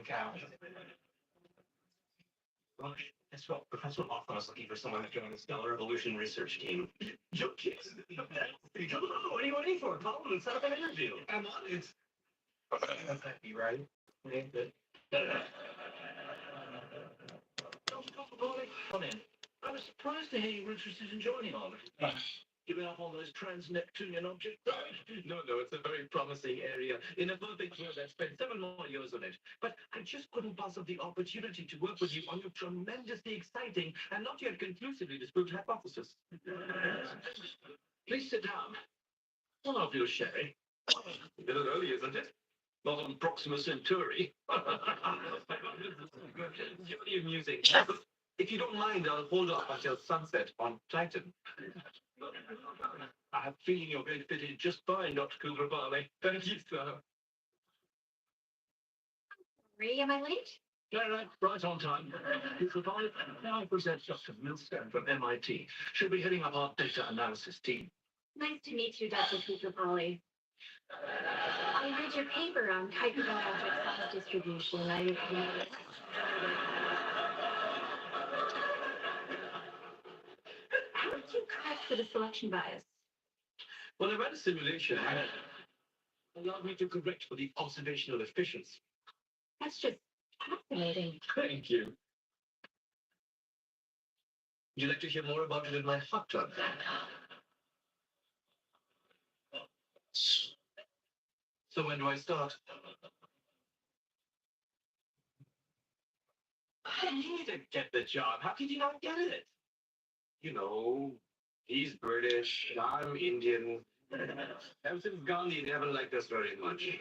cow. Gosh, that's what Professor Hoffman was looking for someone to join the Stellar Evolution research team. Joke kids. Hello, what are you waiting for? Call them and set up an interview. I'm on it. That'd be right. Okay, good. Come in. I was surprised to hear you were interested in joining all of it. Giving up on those trans-Neptunian objects? No, it's a very promising area. In a perfect world, I'd spend 7 more years on it. But I just couldn't pass up the opportunity to work with you on your tremendously exciting and not yet conclusively disproved hypothesis. Please sit down. One of you, Sherry. A little early, isn't it? Not on Proxima Centauri. Really amusing. If you don't mind, I'll hold off until sunset on Titan. I have a feeling you're going to fit in just fine, Dr. Kulrapali. Thank you, sir. Ray, am I late? Right on time. Kulrapali, now I present Dr. Milstein from MIT. She'll be heading up our data analysis team. Nice to meet you, Dr. Kulrapali. I read your paper on hyperbariatric size distribution. How did you correct for the selection bias? Well, I ran a simulation that allowed me to correct for the observational efficiency. That's just fascinating. Thank you. Would you like to hear more about it in my hot tub? So when do I start? I need to get the job. How could you not get it? You know, he's British, I'm Indian. Ever since Gandhi, they haven't liked us very much.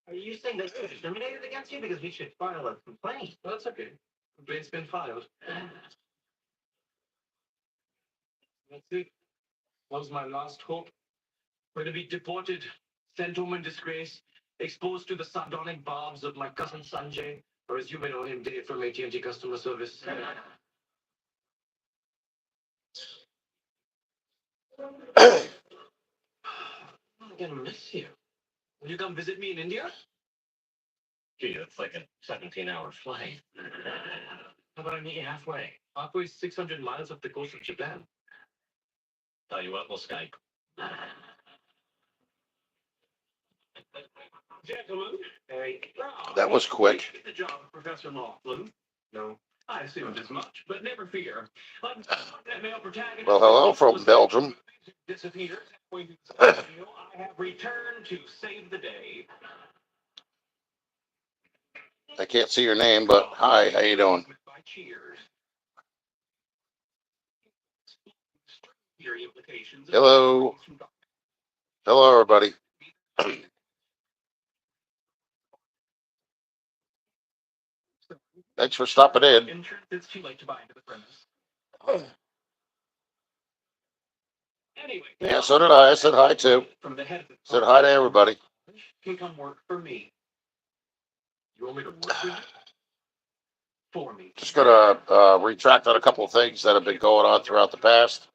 Are you saying they discriminated against you because we should file a complaint? Well, that's okay. Complaint's been filed. That's it. That was my last hope. We're to be deported, sent home in disgrace, exposed to the sardonic barbs of my cousin Sanjay, or as you may know him, Dave from AT&T customer service. I'm gonna miss you. Will you come visit me in India? Gee, it's like a 17-hour flight. How about I meet you halfway? Halfway 600 miles up the coast of Japan. Tell you what, we'll Skype. Gentlemen, That was quick. the job of Professor Laughlin. No, I assumed as much, but never fear. That male protagonist. Well, hello from Belgium. Disappears. I have returned to save the day. I can't see your name, but hi, how you doing? Cheers. Hello. Hello, everybody. Thanks for stopping in. It's too late to buy into the premise. Anyway, Yeah, so did I. I said hi too. From the head of the Said hi to everybody. Can come work for me. You want me to work for you? For me. Just gonna retract on a couple of things that have been going on throughout the past.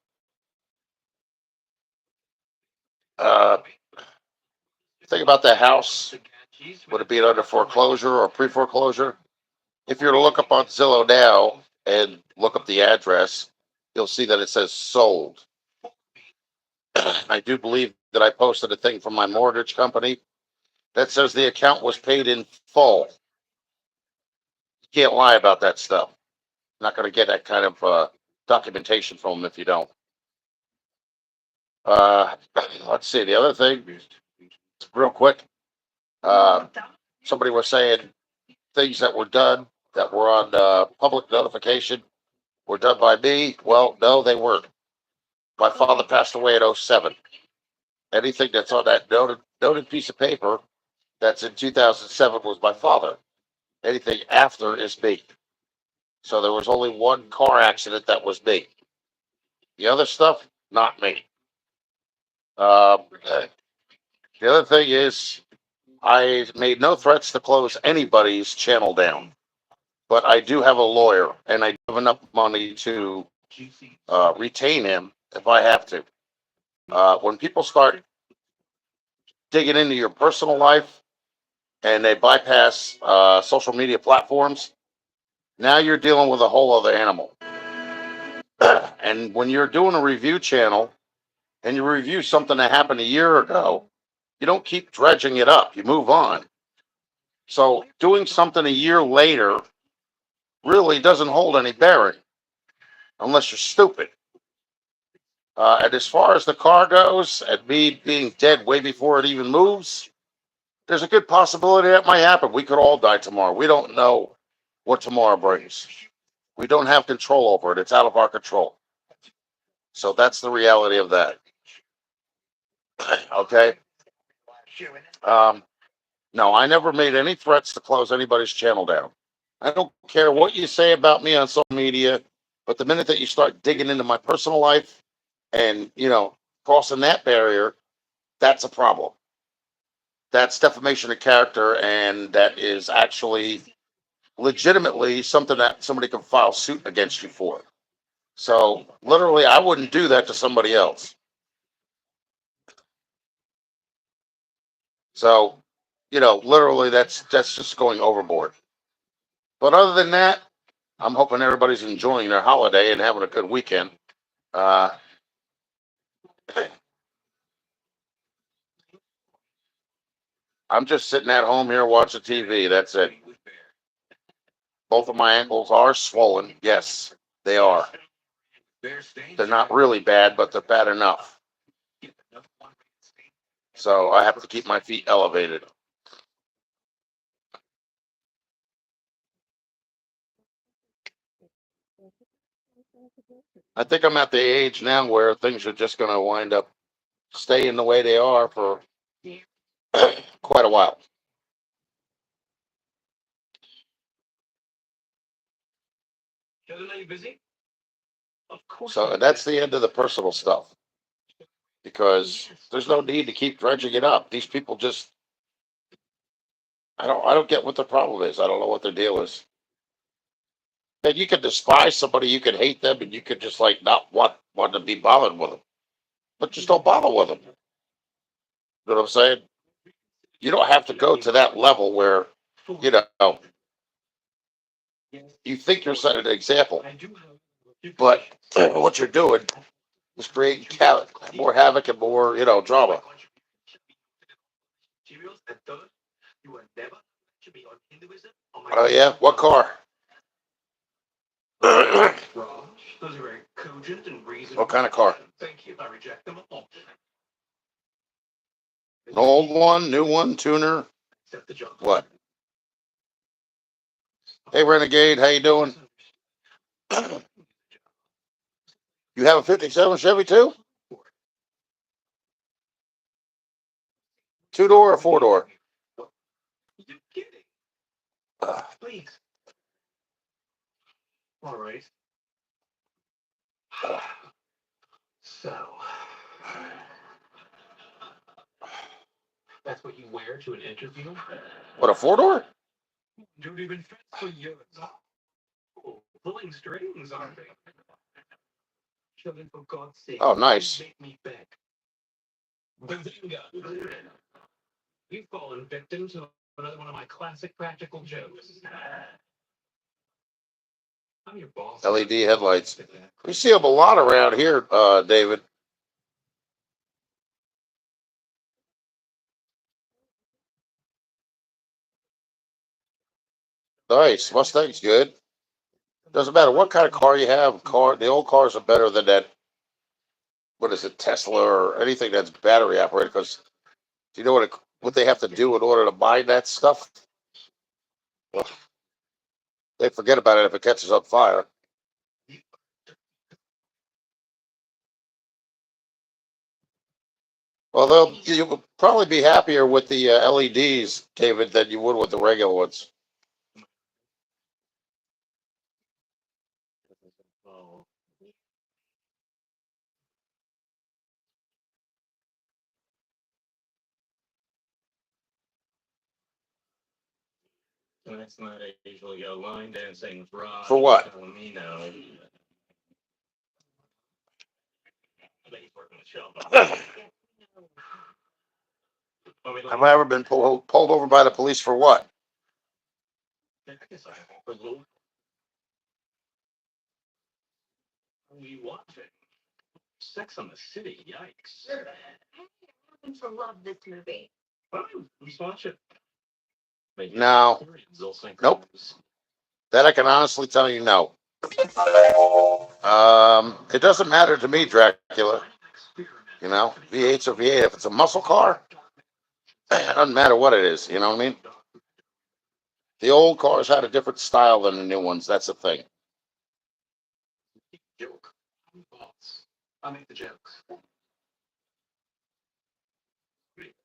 Think about that house. Would it be under foreclosure or pre-foreclosure? If you're to look up on Zillow now and look up the address, you'll see that it says sold. I do believe that I posted a thing from my mortgage company that says the account was paid in full. You can't lie about that stuff. Not going to get that kind of documentation from them if you don't. Let's see. The other thing, real quick, somebody was saying things that were done that were on public notification were done by me. Well, no, they weren't. My father passed away in 07. Anything that's on that noted piece of paper that's in 2007 was my father. Anything after is me. So there was only one car accident that was me. The other stuff, not me. The other thing is, I made no threats to close anybody's channel down. But I do have a lawyer, and I have enough money to retain him if I have to. When people start digging into your personal life, and they bypass social media platforms, now you're dealing with a whole other animal. And when you're doing a review channel and you review something that happened a year ago, you don't keep dredging it up. You move on. So doing something a year later really doesn't hold any bearing unless you're stupid. And as far as the car goes, and me being dead way before it even moves, there's a good possibility that might happen. We could all die tomorrow. We don't know what tomorrow brings. We don't have control over it. It's out of our control. So that's the reality of that. Okay. Um, no, I never made any threats to close anybody's channel down. I don't care what you say about me on social media, but the minute that you start digging into my personal life and, crossing that barrier, that's a problem. That's defamation of character, and that is actually legitimately something that somebody can file suit against you for. So literally, I wouldn't do that to somebody else. So, literally, that's just going overboard. But other than that, I'm hoping everybody's enjoying their holiday and having a good weekend. Uh, I'm just sitting at home here watching TV. That's it. Both of my ankles are swollen. Yes, they are. They're not really bad, but they're bad enough. So I have to keep my feet elevated. I think I'm at the age now where things are just going to wind up staying the way they are for quite a while. So that's the end of the personal stuff, because there's no need to keep dredging it up. These people just, I don't get what the problem is. I don't know what their deal is. And you can despise somebody, you can hate them, and you could just like not want to be bothered with them, but just don't bother with them. You know what I'm saying? You don't have to go to that level where, you know, you think you're setting an example, but what you're doing is creating more havoc and more, drama. Oh yeah, what car? What kind of car? An old one, new one, tuner? What? Hey, Renegade, how you doing? You have a 57 Chevy too? Two door or four door? All right. So, that's what you wear to an interview? What, a four door? Don't even fit for years. Oh, pulling strings, aren't they? Children, for God's sake. Oh, nice. Make me beg. Bazinga. You've fallen victim to another one of my classic practical jokes. I'm your boss. LED headlights. We see them a lot around here, David. Nice. Mustang's good. Doesn't matter what kind of car you have. The old cars are better than that. What is it, Tesla or anything that's battery operated? Because do you know what they have to do in order to mine that stuff? Well, they forget about it if it catches on fire. Well, you will probably be happier with the LEDs, David, than you would with the regular ones. Oh. That's not usually a line dancing with Rod. For what? Telling me now. I bet he's working the show. I mean, Have I ever been pulled over by the police for what? I guess I have a little. We watch it. Sex on the City. Yikes. Hey, I happen to love this movie. Fine, let's watch it. Maybe No. they'll sync Nope. rooms. That I can honestly tell you no. It doesn't matter to me, Dracula. You know, V8's or V8. If it's a muscle car, it doesn't matter what it is. You know what I mean? The old cars had a different style than the new ones. That's the thing. Joke. Thoughts. I make the jokes.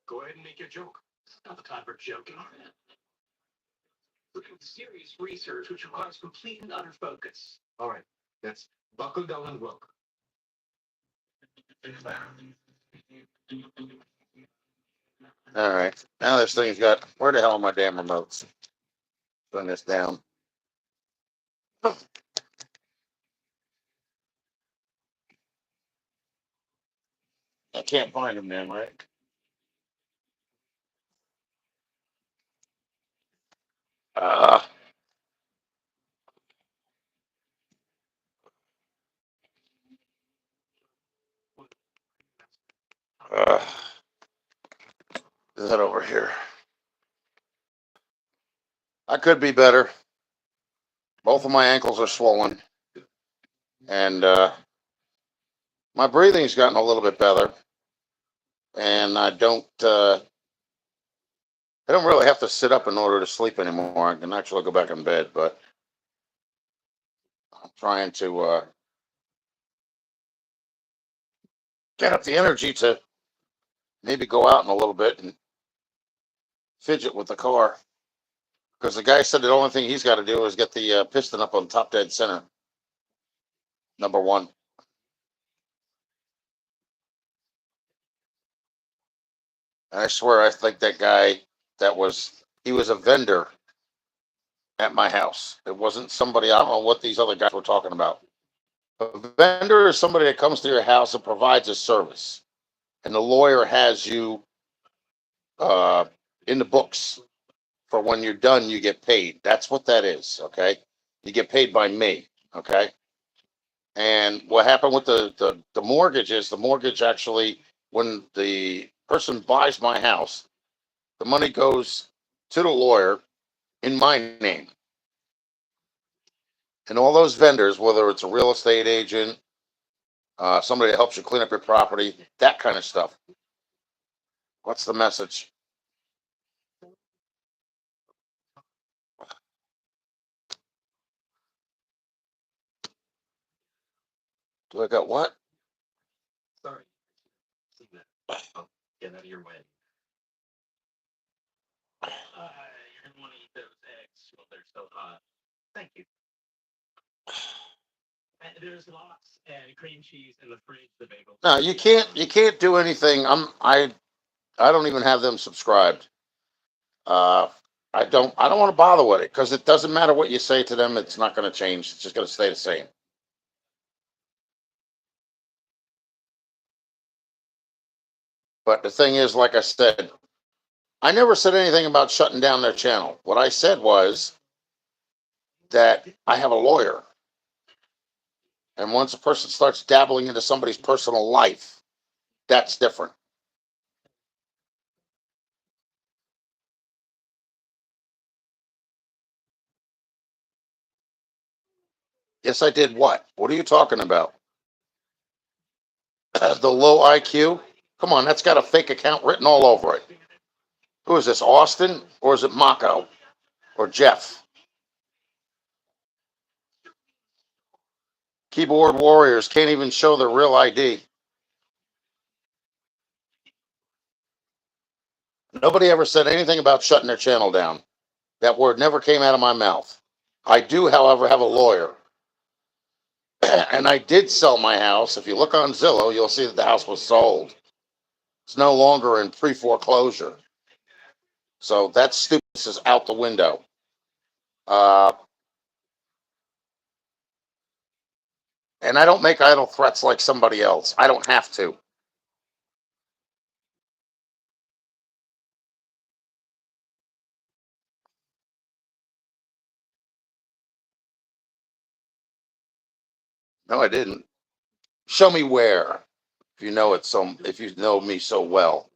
Go ahead and make your joke. It's not the time for joking. Look at serious research which requires complete and utter focus. All right, that's buckle down and work. All right. Now this thing's got. Where the hell are my damn remotes? Turn this down. I can't find them then, right? Uh, uh, is that over here? I could be better. Both of my ankles are swollen, and my breathing's gotten a little bit better. And I don't really have to sit up in order to sleep anymore. I can actually go back in bed, but I'm trying to get up the energy to maybe go out in a little bit and fidget with the car. Because the guy said the only thing he's got to do is get the piston up on top dead center. Number one. And I swear, I think that guy he was a vendor at my house. It wasn't somebody, I don't know what these other guys were talking about. A vendor is somebody that comes to your house and provides a service. And the lawyer has you uh, in the books for when you're done, you get paid. That's what that is. Okay. You get paid by me. Okay. And what happened with the mortgage is the mortgage actually, when the person buys my house, the money goes to the lawyer in my name. And all those vendors, whether it's a real estate agent, somebody that helps you clean up your property, that kind of stuff. What's the message? Do I got what? Sorry. See that. Oh, get out of your way. You're gonna want to eat those eggs while they're so hot. Thank you. And there's lox and cream cheese in the fridge. The bagel. No, you can't do anything. I don't even have them subscribed. Uh, I don't want to bother with it because it doesn't matter what you say to them. It's not going to change. It's just going to stay the same. But the thing is, like I said, I never said anything about shutting down their channel. What I said was that I have a lawyer. And once a person starts dabbling into somebody's personal life, that's different. Yes, I did what? What are you talking about? The low IQ? Come on, that's got a fake account written all over it. Who is this, Austin? Or is it Mako? Or Jeff? Keyboard warriors can't even show their real ID. Nobody ever said anything about shutting their channel down. That word never came out of my mouth. I do, however, have a lawyer. And I did sell my house. If you look on Zillow, you'll see that the house was sold. It's no longer in pre-foreclosure. So that stupidness is out the window. Uh, and I don't make idle threats like somebody else. I don't have to. No, I didn't. Show me where. If you know it so, if you know me so well,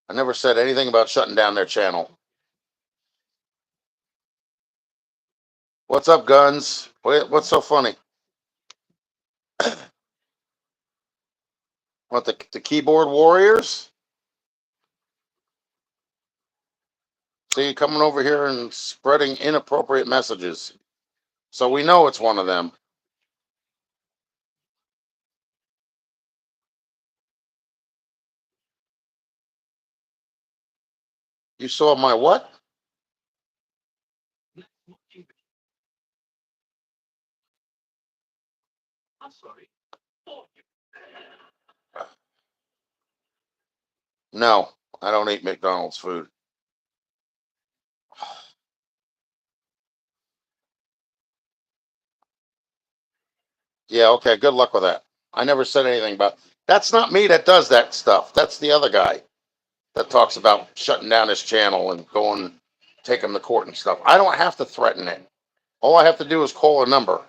I never said anything about shutting down their channel. What's up, guns? What's so funny? What, the keyboard warriors? See, coming over here and spreading inappropriate messages. So we know it's one of them. You saw my what? I'm sorry. No, I don't eat McDonald's food. Yeah, okay, good luck with that. I never said anything about. That's not me that does that stuff. That's the other guy that talks about shutting down his channel and going, take him to court and stuff. I don't have to threaten it. All I have to do is call a number.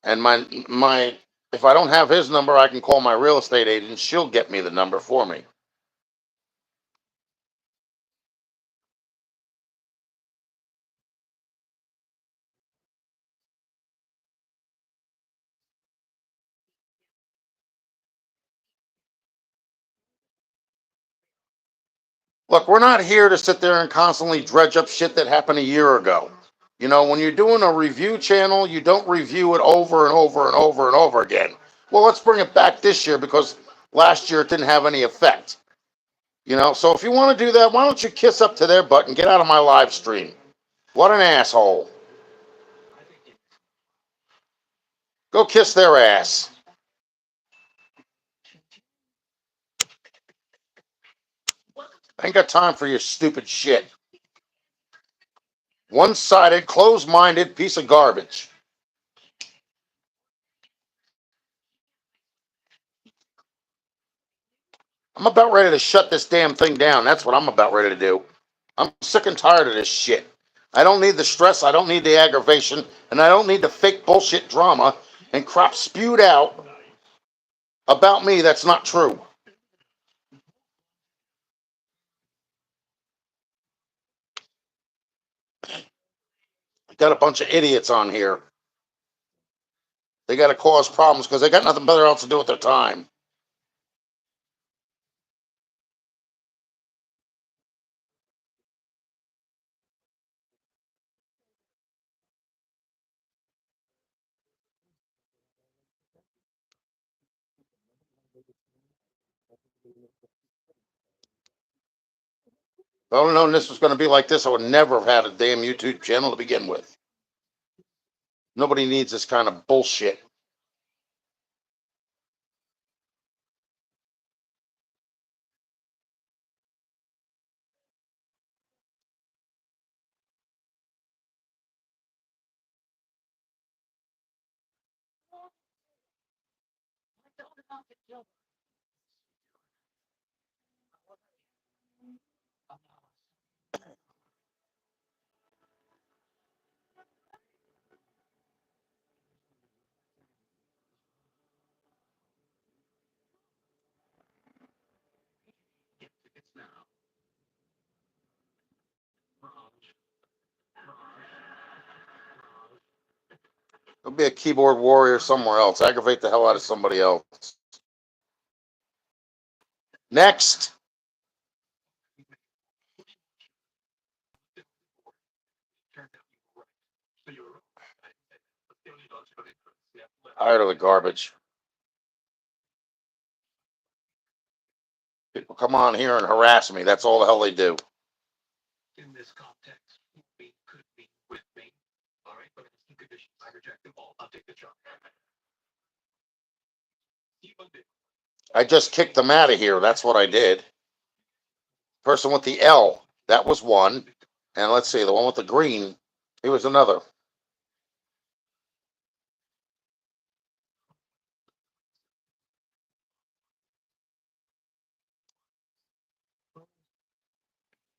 And my if I don't have his number, I can call my real estate agent. She'll get me the number for me. Look, we're not here to sit there and constantly dredge up shit that happened a year ago. You know, when you're doing a review channel, you don't review it over and over and over and over again. Well, let's bring it back this year because last year it didn't have any effect. You know, so if you want to do that, why don't you kiss up to their butt and get out of my live stream? What an asshole. Go kiss their ass. I ain't got time for your stupid shit. One-sided, closed-minded piece of garbage. I'm about ready to shut this damn thing down. That's what I'm about ready to do. I'm sick and tired of this shit. I don't need the stress, I don't need the aggravation, and I don't need the fake bullshit drama and crap spewed out about me that's not true. Got a bunch of idiots on here. They got to cause problems because they got nothing better else to do with their time. If I would have known this was going to be like this, I would never have had a damn YouTube channel to begin with. Nobody needs this kind of bullshit. There'll be a keyboard warrior somewhere else. Aggravate the hell out of somebody else. Next. Tired of the garbage. People come on here and harass me. That's all the hell they do. In this context, we could be with me. All right, but it's the conditions. I reject them all. I'll take the job. I just kicked them out of here. That's what I did. Person with the L, that was one. And let's see, the one with the green, he was another.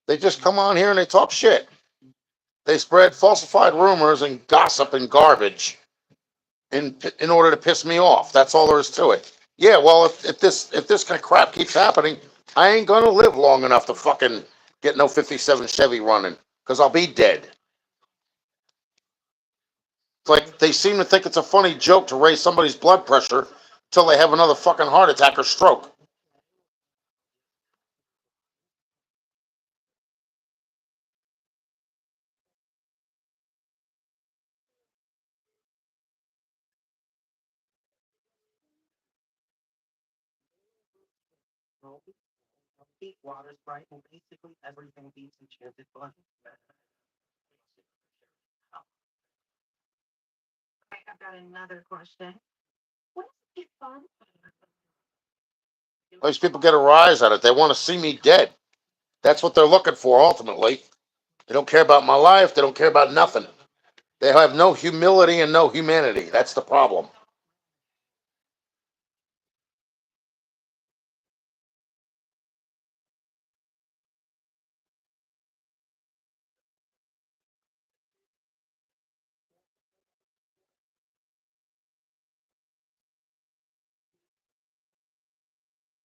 They just come on here and they talk shit. They spread falsified rumors and gossip and garbage. in order to piss me off. That's all there is to it. Yeah, well, if this kind of crap keeps happening, I ain't gonna live long enough to fucking get no '57 Chevy running because I'll be dead. It's like they seem to think it's a funny joke to raise somebody's blood pressure until they have another fucking heart attack or stroke. Water's bright and basically everything beats enchanted blood. I've got another question. What is it fun? These people get a rise out of it. They want to see me dead. That's what they're looking for ultimately. They don't care about my life. They don't care about nothing. They have no humility and no humanity. That's the problem.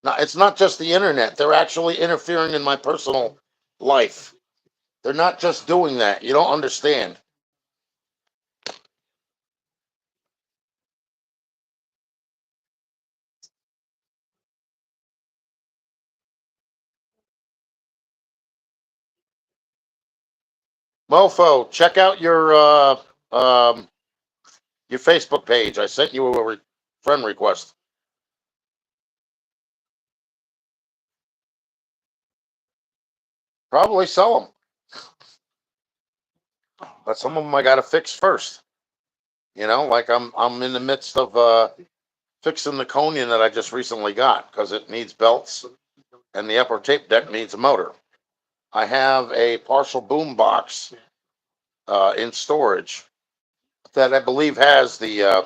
Now, it's not just the internet. They're actually interfering in my personal life. They're not just doing that. You don't understand. Mofo, check out um, your Facebook page. I sent you a friend request. Probably sell them, but some of them I got to fix first. You know, like I'm in the midst of fixing the Conian that I just recently got because it needs belts and the upper tape deck needs a motor. I have a partial boom box in storage that I believe has a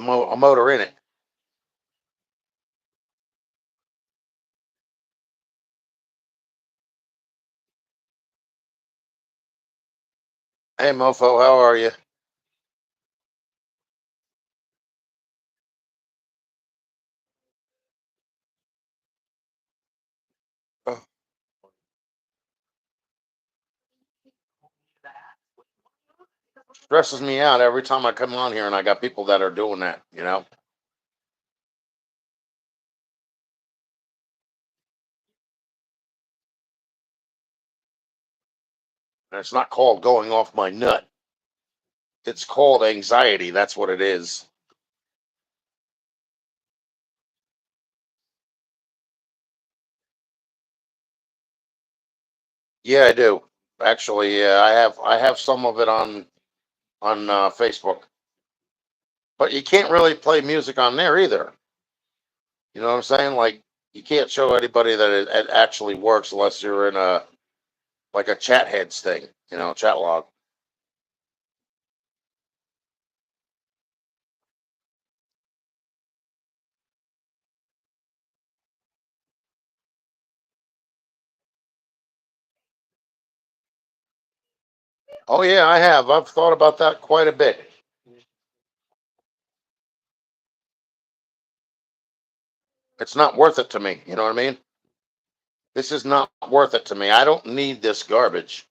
motor in it. Hey, Mofo, how are you? Oh, stresses me out every time I come on here and I got people that are doing that. You know, and it's not called going off my nut. It's called anxiety. That's what it is. Yeah, I do. Actually, yeah, I have some of it on Facebook, but you can't really play music on there either. You know what I'm saying? Like you can't show anybody that it actually works unless you're in a like a chat heads thing. You know, chat log. Oh yeah, I have. I've thought about that quite a bit. It's not worth it to me. You know what I mean? This is not worth it to me. I don't need this garbage.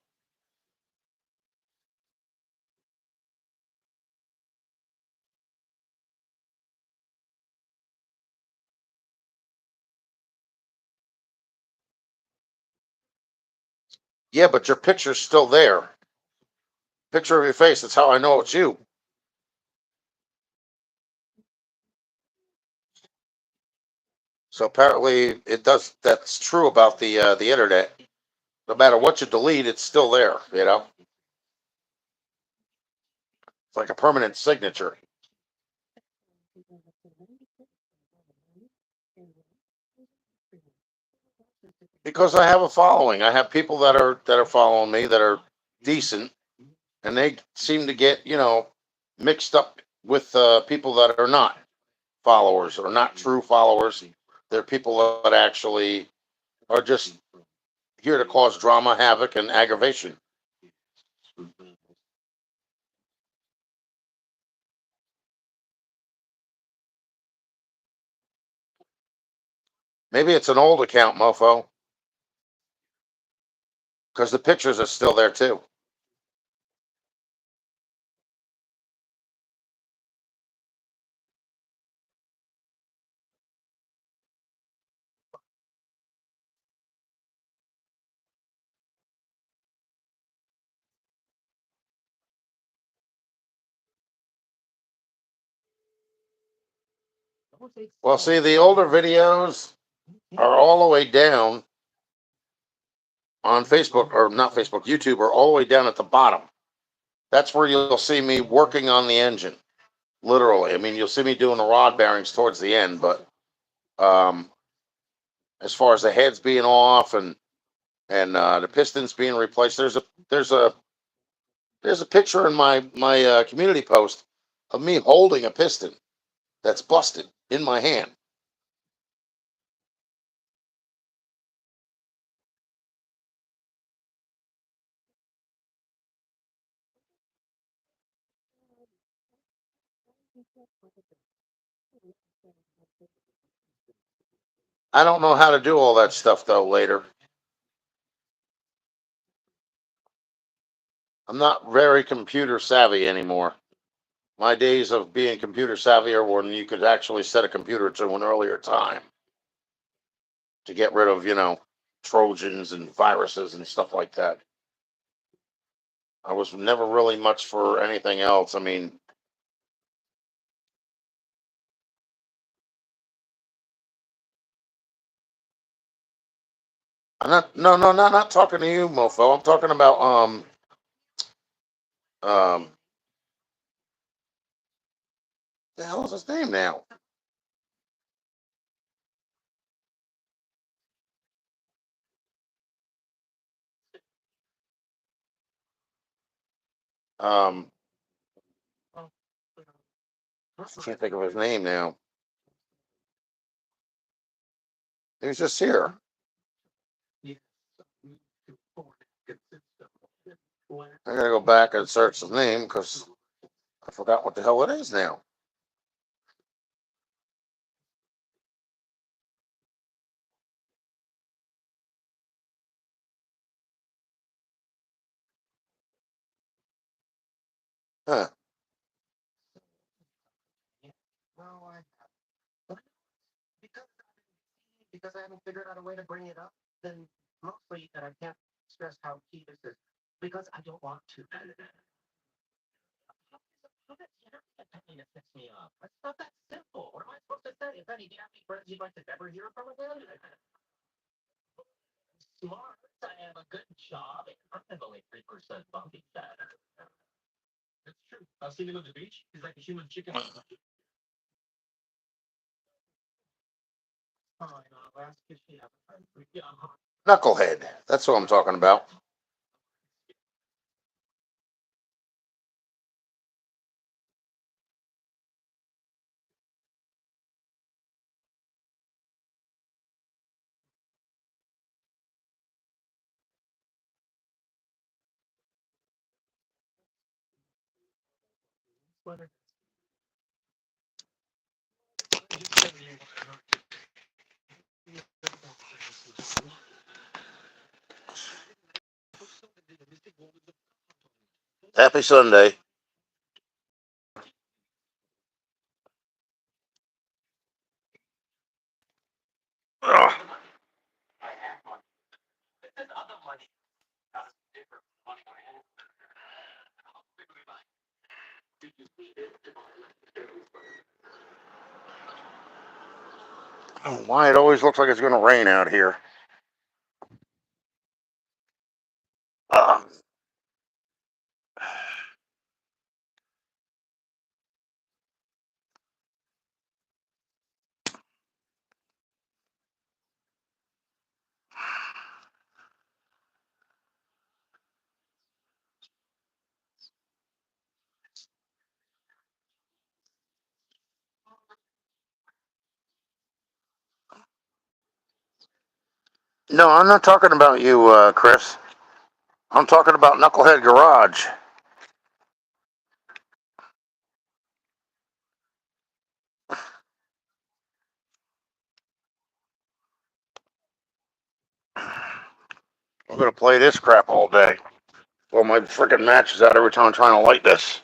Yeah, but your picture's still there. Picture of your face. That's how I know it's you. So apparently, it does. That's true about the internet. No matter what you delete, it's still there. You know, it's like a permanent signature. Because I have a following. I have people that are following me that are decent, and they seem to get mixed up with people that are not followers or not true followers. They're people that actually are just here to cause drama, havoc, and aggravation. Maybe it's an old account, mofo, because the pictures are still there too. Well, see, the older videos are all the way down on Facebook, or not Facebook, YouTube, are all the way down at the bottom. That's where you'll see me working on the engine. Literally. I mean, you'll see me doing the rod bearings towards the end, but um, as far as the heads being off and the pistons being replaced, there's a picture in my community post of me holding a piston that's busted in my hand. I don't know how to do all that stuff though later. I'm not very computer savvy anymore. My days of being computer savvy are when you could actually set a computer to an earlier time to get rid of, Trojans and viruses and stuff like that. I was never really much for anything else. I mean, I'm not, no, no, no, not talking to you, mofo. I'm talking about, um, the hell is his name now? Um, I can't think of his name now. He was just here. I gotta go back and search his name because I forgot what the hell it is now. Huh. Knucklehead. That's what I'm talking about. Happy Sunday. Ugh. I don't know why it always looks like it's going to rain out here. Ugh. No, I'm not talking about you, Chris. I'm talking about Knucklehead Garage. I'm gonna play this crap all day. Well, my freaking match is out every time I'm trying to light this.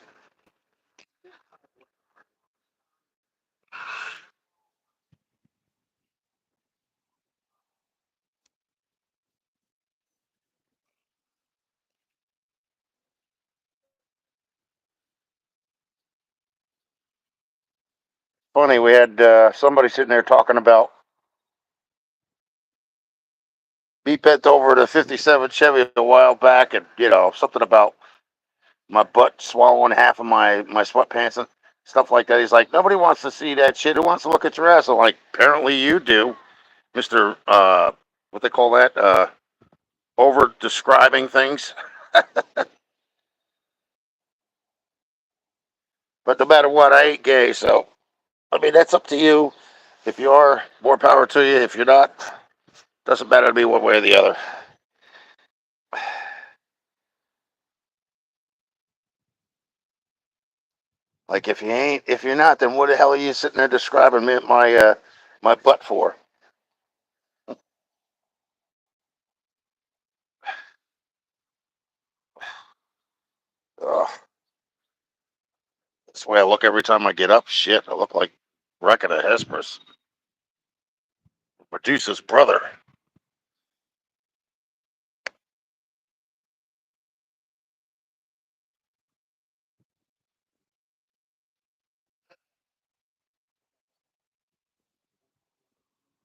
Funny, we had somebody sitting there talking about me bent over the '57 Chevy a while back, and something about my butt swallowing half of my sweatpants and stuff like that. He's like, nobody wants to see that shit. Who wants to look at your ass? I'm like, apparently you do, Mister. What they call that? Over describing things. But no matter what, I ain't gay, so I mean that's up to you. If you are, more power to you. If you're not, doesn't matter to me one way or the other. Like if you're not, then what the hell are you sitting there describing my butt for? Ugh. That's the way I look every time I get up. Shit, I look like wrecking a Hesperus. Medusa's brother.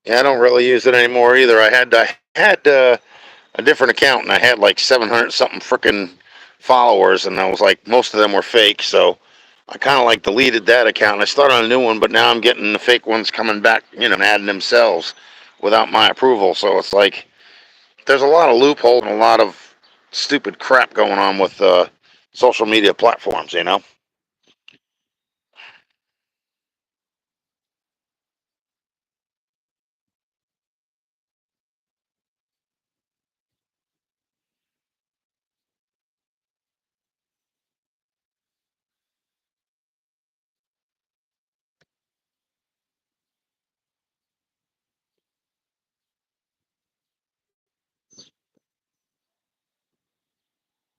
Yeah, I don't really use it anymore either. I had a different account and I had like 700 something freaking followers, and I was like, most of them were fake, so I kind of like deleted that account and I started on a new one, but now I'm getting the fake ones coming back, and adding themselves without my approval. So it's like there's a lot of loopholes and a lot of stupid crap going on with social media platforms.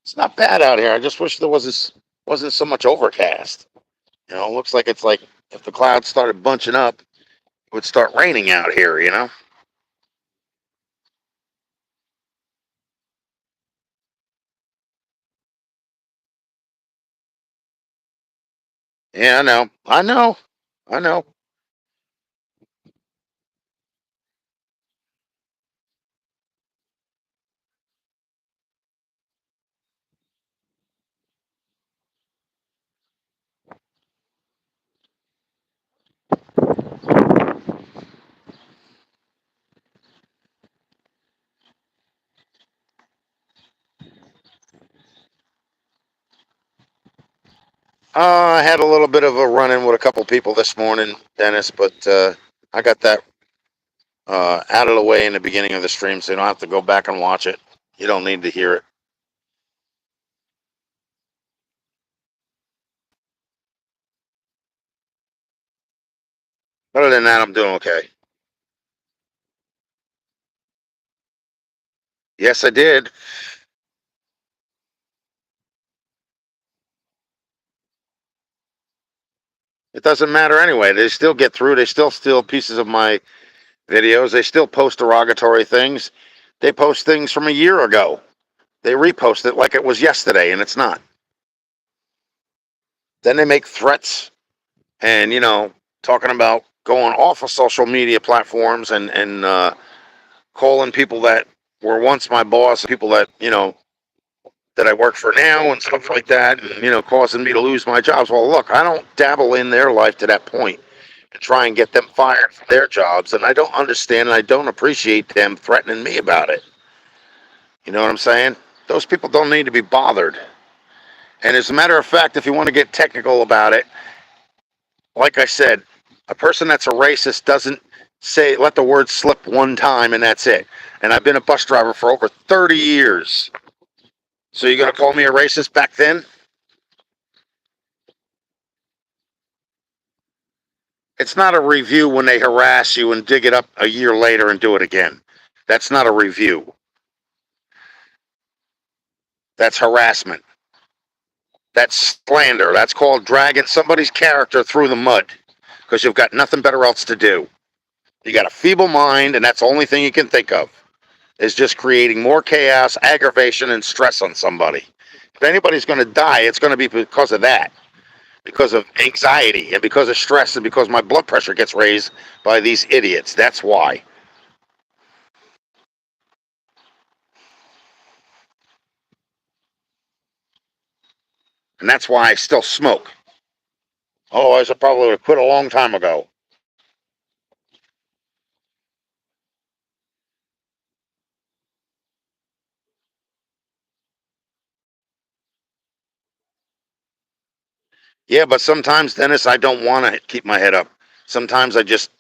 It's not bad out here. I just wish there wasn't so much overcast. It looks like it's like if the clouds started bunching up, it would start raining out here. Yeah, I know. I know. I know. I had a little bit of a run in with a couple people this morning, Dennis, but I got that out of the way in the beginning of the stream, so you don't have to go back and watch it. You don't need to hear it. Other than that, I'm doing okay. Yes, I did. It doesn't matter anyway. They still get through. They still steal pieces of my videos. They still post derogatory things. They post things from a year ago. They repost it like it was yesterday, and it's not. Then they make threats and talking about going off of social media platforms and calling people that were once my boss, people that that I work for now and stuff like that, and causing me to lose my jobs. Well, look, I don't dabble in their life to that point and try and get them fired from their jobs, and I don't understand and I don't appreciate them threatening me about it. You know what I'm saying? Those people don't need to be bothered. And as a matter of fact, if you want to get technical about it, like I said, a person that's a racist doesn't let the word slip one time and that's it. And I've been a bus driver for over 30 years. So you're going to call me a racist back then? It's not a review when they harass you and dig it up a year later and do it again. That's not a review. That's harassment. That's slander. That's called dragging somebody's character through the mud because you've got nothing better else to do. You got a feeble mind, and that's the only thing you can think of is just creating more chaos, aggravation, and stress on somebody. If anybody's going to die, it's going to be because of that, because of anxiety, and because of stress, and because my blood pressure gets raised by these idiots. That's why. And that's why I still smoke. Otherwise, I probably would have quit a long time ago. Yeah, but sometimes, Dennis, I don't want to keep my head up. Sometimes I just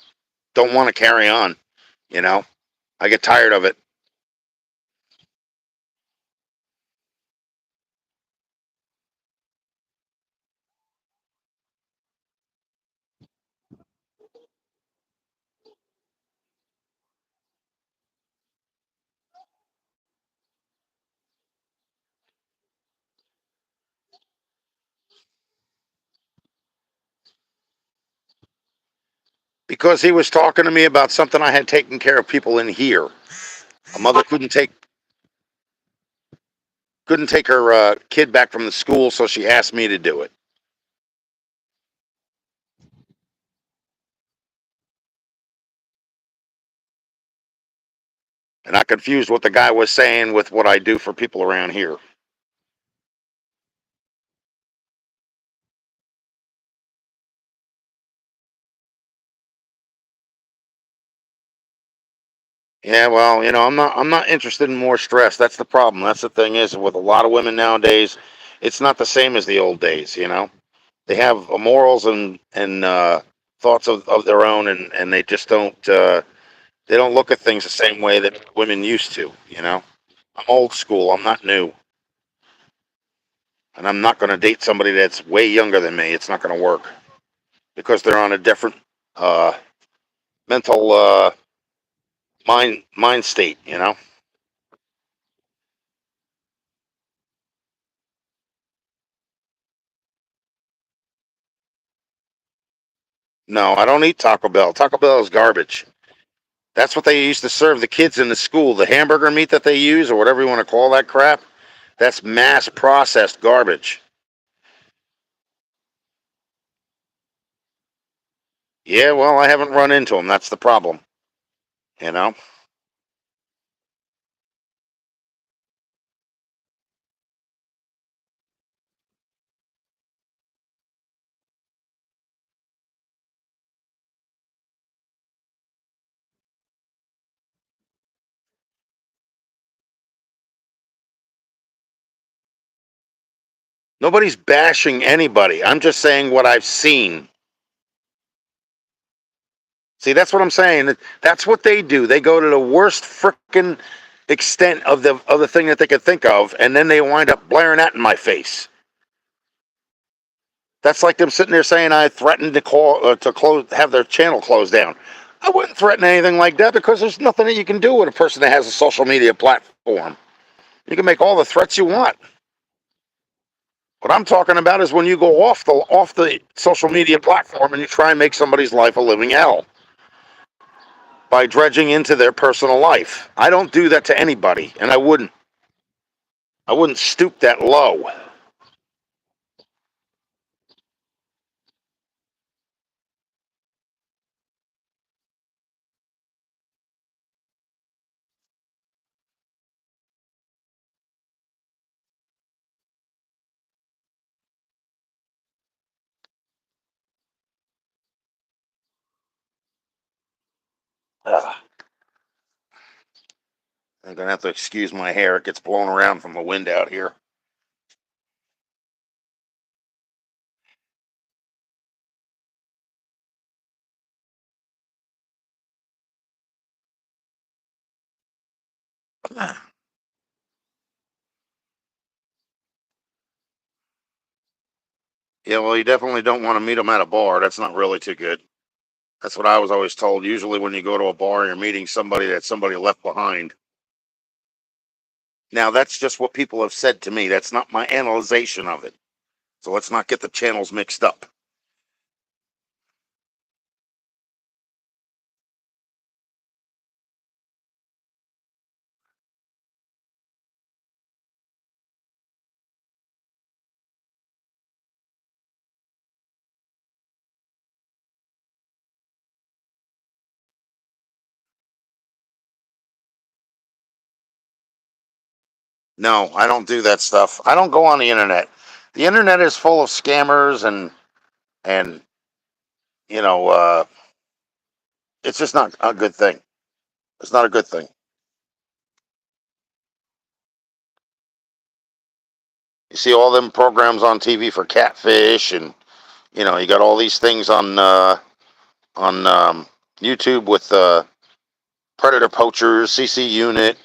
don't want to carry on. You know, I get tired of it. Because he was talking to me about something I had taken care of people in here. A mother couldn't take her kid back from the school, so she asked me to do it. And I confused what the guy was saying with what I do for people around here. Yeah, well, I'm not interested in more stress. That's the problem. That's the thing is with a lot of women nowadays, it's not the same as the old days. They have morals and thoughts of their own, and they just don't look at things the same way that women used to. I'm old school. I'm not new. And I'm not going to date somebody that's way younger than me. It's not going to work because they're on a different uh, mental mind state. No, I don't eat Taco Bell. Taco Bell is garbage. That's what they used to serve the kids in the school. The hamburger meat that they use, or whatever you want to call that crap, that's mass processed garbage. Yeah, well, I haven't run into them. That's the problem. You know, nobody's bashing anybody. I'm just saying what I've seen. See, that's what I'm saying. That's what they do. They go to the worst frickin' extent of the thing that they could think of, and then they wind up blaring that in my face. That's like them sitting there saying I threatened have their channel closed down. I wouldn't threaten anything like that because there's nothing that you can do with a person that has a social media platform. You can make all the threats you want. What I'm talking about is when you go off the social media platform and you try and make somebody's life a living hell by dredging into their personal life. I don't do that to anybody, and I wouldn't. I wouldn't stoop that low. Ugh. I'm gonna have to excuse my hair. It gets blown around from the wind out here. Yeah, well, you definitely don't want to meet them at a bar. That's not really too good. That's what I was always told. Usually, when you go to a bar, you're meeting somebody that somebody left behind. Now, that's just what people have said to me. That's not my analyzation of it. So let's not get the channels mixed up. No, I don't do that stuff. I don't go on the internet. The internet is full of scammers and you know, it's just not a good thing. It's not a good thing. You see all them programs on TV for catfish, and you got all these things on YouTube with predator poachers, CC unit,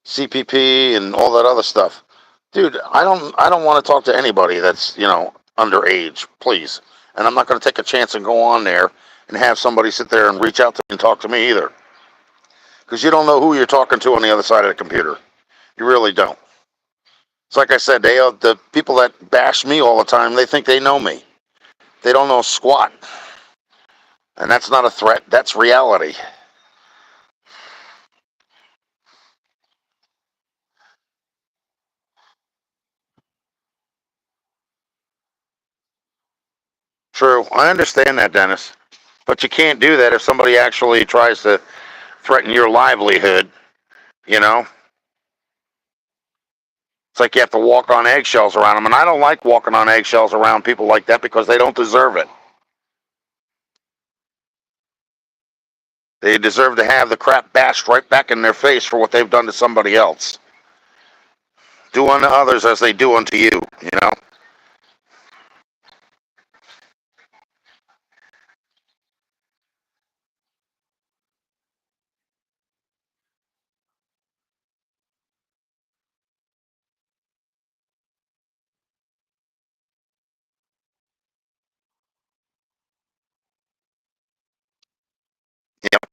CPP, and all that other stuff. Dude, I don't want to talk to anybody that's underage, please. And I'm not going to take a chance and go on there and have somebody sit there and reach out to me and talk to me either, because you don't know who you're talking to on the other side of the computer. You really don't. It's like I said, the people that bash me all the time, they think they know me. They don't know squat. And that's not a threat, that's reality. True. I understand that, Dennis. But you can't do that if somebody actually tries to threaten your livelihood, you know? It's like you have to walk on eggshells around them. And I don't like walking on eggshells around people like that because they don't deserve it. They deserve to have the crap bashed right back in their face for what they've done to somebody else. Do unto others as they do unto you, you know? Yep.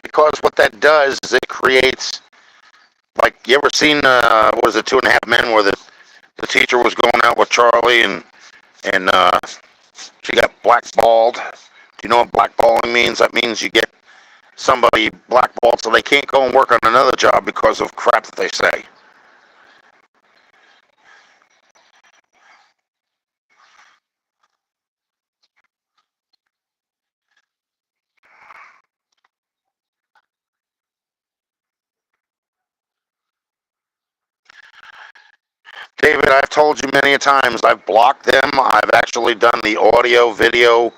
Because what that does is it creates, like, you ever seen, what is it, Two and a Half Men, where the teacher was going out with Charlie and she got blackballed. Do you know what blackballing means? That means you get somebody blackballed so they can't go and work on another job because of crap that they say. David, I've told you many times, I've blocked them. I've actually done the audio video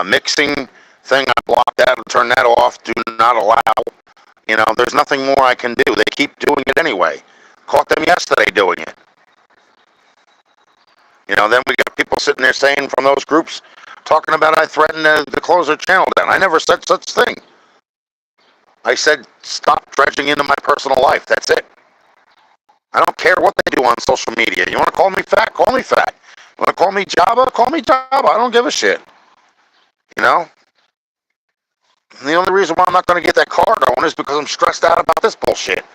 mixing thing. I blocked that and turned that off. Do not allow. There's nothing more I can do. They keep doing it anyway. Caught them yesterday doing it. Then we got people sitting there saying from those groups, talking about I threatened to close their channel down. I never said such thing. I said stop dredging into my personal life. That's it. I don't care what they do on social media. You want to call me fat? Call me fat. You want to call me Jabba? Call me Jabba. I don't give a shit. You know? And the only reason why I'm not going to get that car going is because I'm stressed out about this bullshit.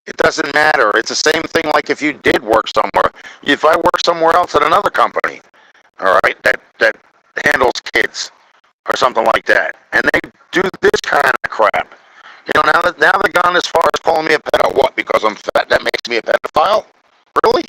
It doesn't matter. It's the same thing like if you did work somewhere. If I work somewhere else at another company, all right, that handles kids or something like that, and they do this kind of crap. Now they've gone as far as calling me a pedo. What? Because I'm fat, that makes me a pedophile? Really?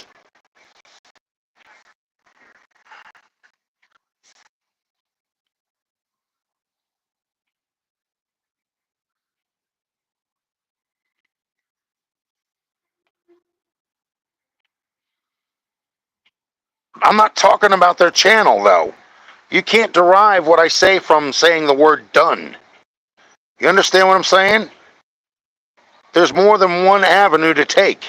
I'm not talking about their channel though. You can't derive what I say from saying the word done. You understand what I'm saying? There's more than one avenue to take.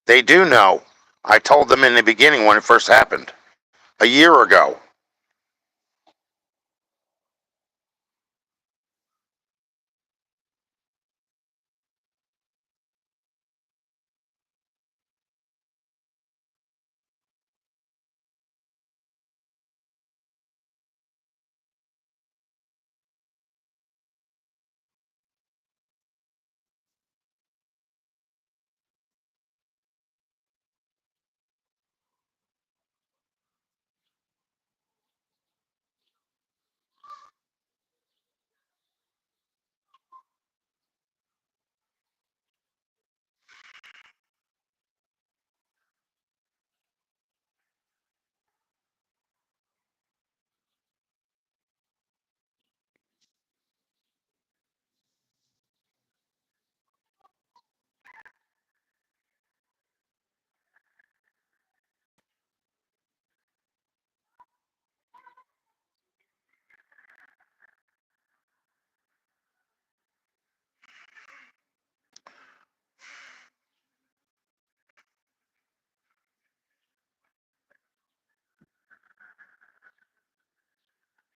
They do know. I told them in the beginning when it first happened, a year ago.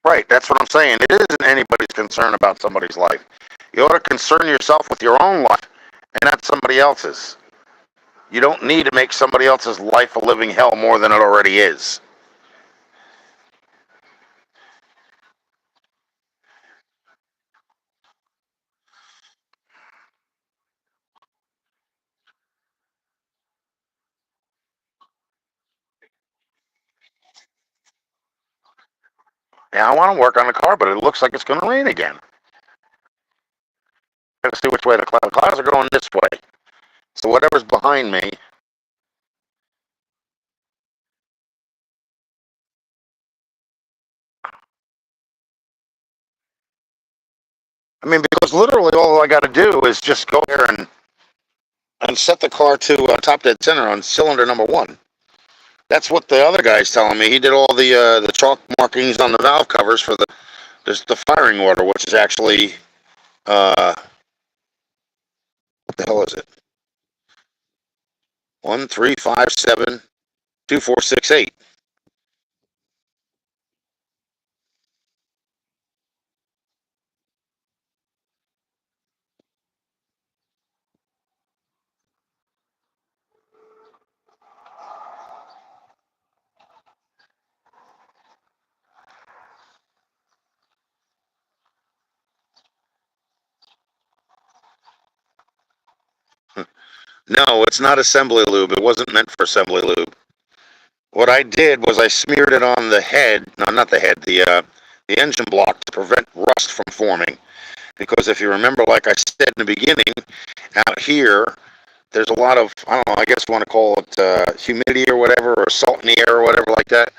Right, that's what I'm saying. It isn't anybody's concern about somebody's life. You ought to concern yourself with your own life and not somebody else's. You don't need to make somebody else's life a living hell more than it already is. Yeah, I want to work on the car, but it looks like it's going to rain again. Got to see which way the clouds are going this way. So whatever's behind me, I mean, because literally all I got to do is just go there and set the car to top dead center on cylinder number one. That's what the other guy's telling me. He did all the chalk markings on the valve covers for the firing order, which is actually what the hell is it? 1357246 8. No, it's not assembly lube. It wasn't meant for assembly lube. What I did was I smeared it on the head. No, not the head. The engine block to prevent rust from forming. Because if you remember, like I said in the beginning, out here there's a lot of, I don't know, I guess you want to call it humidity or whatever, or salt in the air or whatever like that.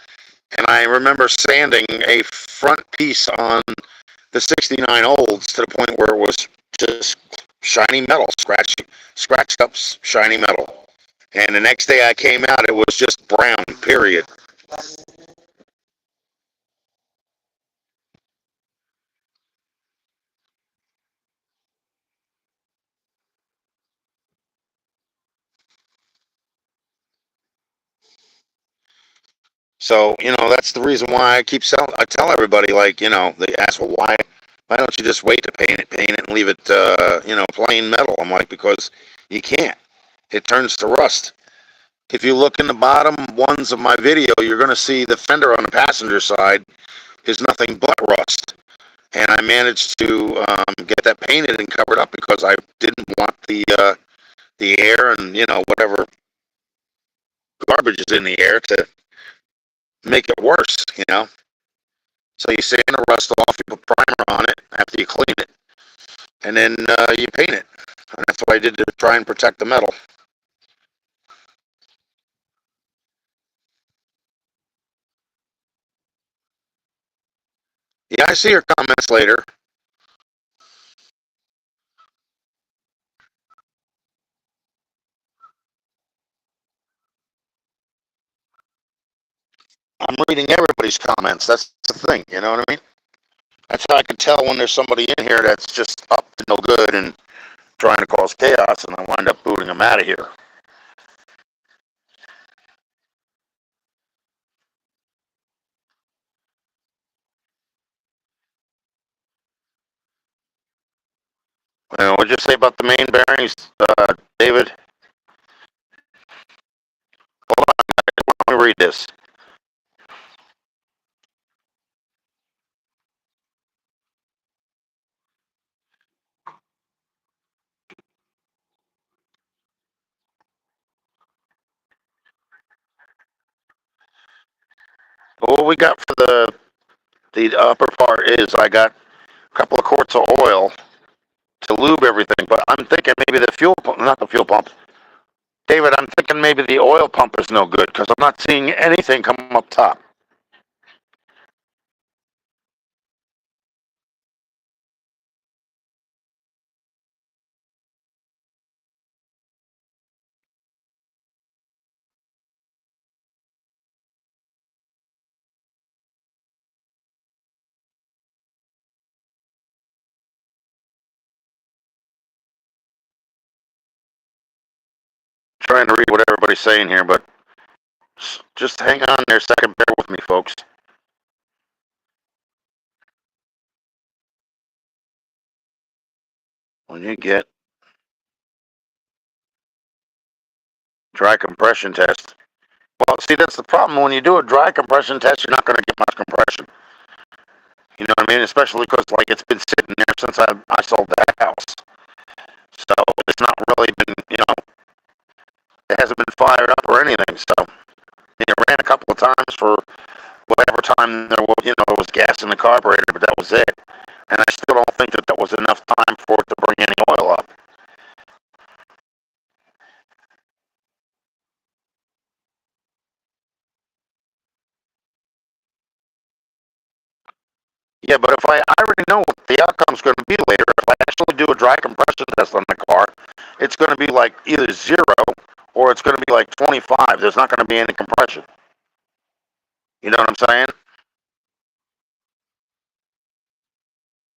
And I remember sanding a front piece on the 69 olds to the point where it was just shiny metal, scratched up shiny metal. And the next day I came out, it was just brown, period. So, that's the reason why I tell everybody, like, they ask, well, why don't you just wait to paint it and leave it, plain metal? I'm like, because you can't. It turns to rust. If you look in the bottom ones of my video, you're going to see the fender on the passenger side is nothing but rust. And I managed to get that painted and covered up because I didn't want the air and, whatever garbage is in the air to make it worse. So you sand the rust off, you put primer on it after you clean it, and then you paint it. And that's what I did to try and protect the metal. Yeah, I see your comments later. I'm reading everybody's comments. That's the thing, you know what I mean? That's how I can tell when there's somebody in here that's just up to no good and trying to cause chaos, and I wind up booting them out of here. What'd you say about the main bearings, David? Hold on, let me read this. What we got for the upper part is I got a couple of quarts of oil to lube everything, but I'm thinking maybe the fuel pump, not the fuel pump. David, I'm thinking maybe the oil pump is no good because I'm not seeing anything come up top. Trying to read what everybody's saying here, but just hang on there a second. Bear with me, folks. When you get dry compression test, well, see, that's the problem. When you do a dry compression test, you're not going to get much compression. You know what I mean? Especially because, like, it's been sitting there since I sold the house. So it's not really been, it hasn't been fired up or anything. So it ran a couple of times for whatever time there was gas in the carburetor, but that was it. And I still don't think that was enough time for it to bring any oil up. Yeah, but if I already know what the outcome's going to be later, if I actually do a dry compression test on the car, it's going to be like either 0 or it's going to be like 25. There's not going to be any compression. You know what I'm saying?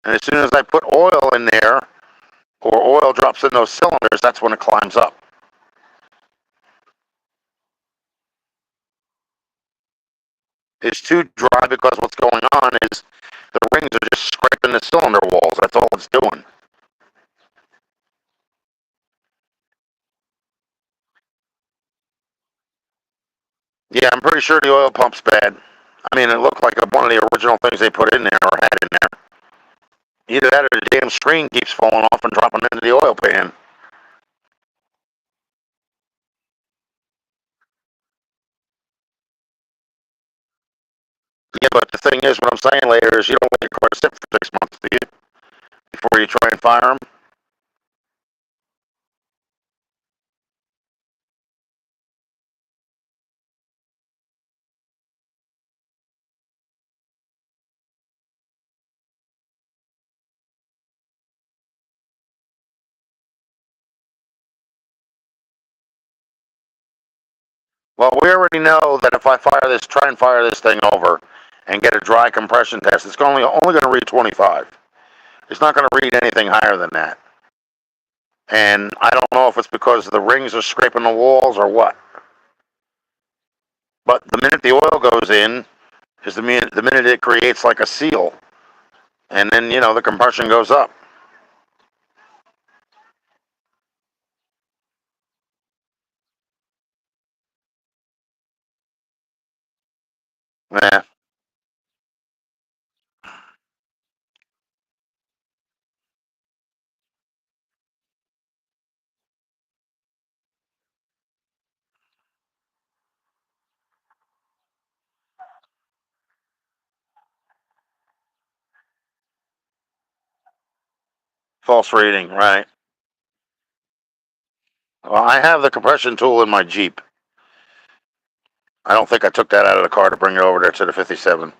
And as soon as I put oil in there, or oil drops in those cylinders, that's when it climbs up. It's too dry because what's going on is the rings are just scraping the cylinder walls. That's all it's doing. Yeah, I'm pretty sure the oil pump's bad. I mean, it looked like one of the original things they put in there or had in there. Either that or the damn screen keeps falling off and dropping into the oil pan. Yeah, but the thing is, what I'm saying later is you don't let your car sit for 6 months, do you? Before you try and fire them? Well, we already know that if I try and fire this thing over and get a dry compression test, it's only going to read 25. It's not going to read anything higher than that. And I don't know if it's because the rings are scraping the walls or what. But the minute the oil goes in is the minute it creates like a seal. And then, the compression goes up. Yeah, false reading, right. Well, I have the compression tool in my Jeep. I don't think I took that out of the car to bring it over there to the 57.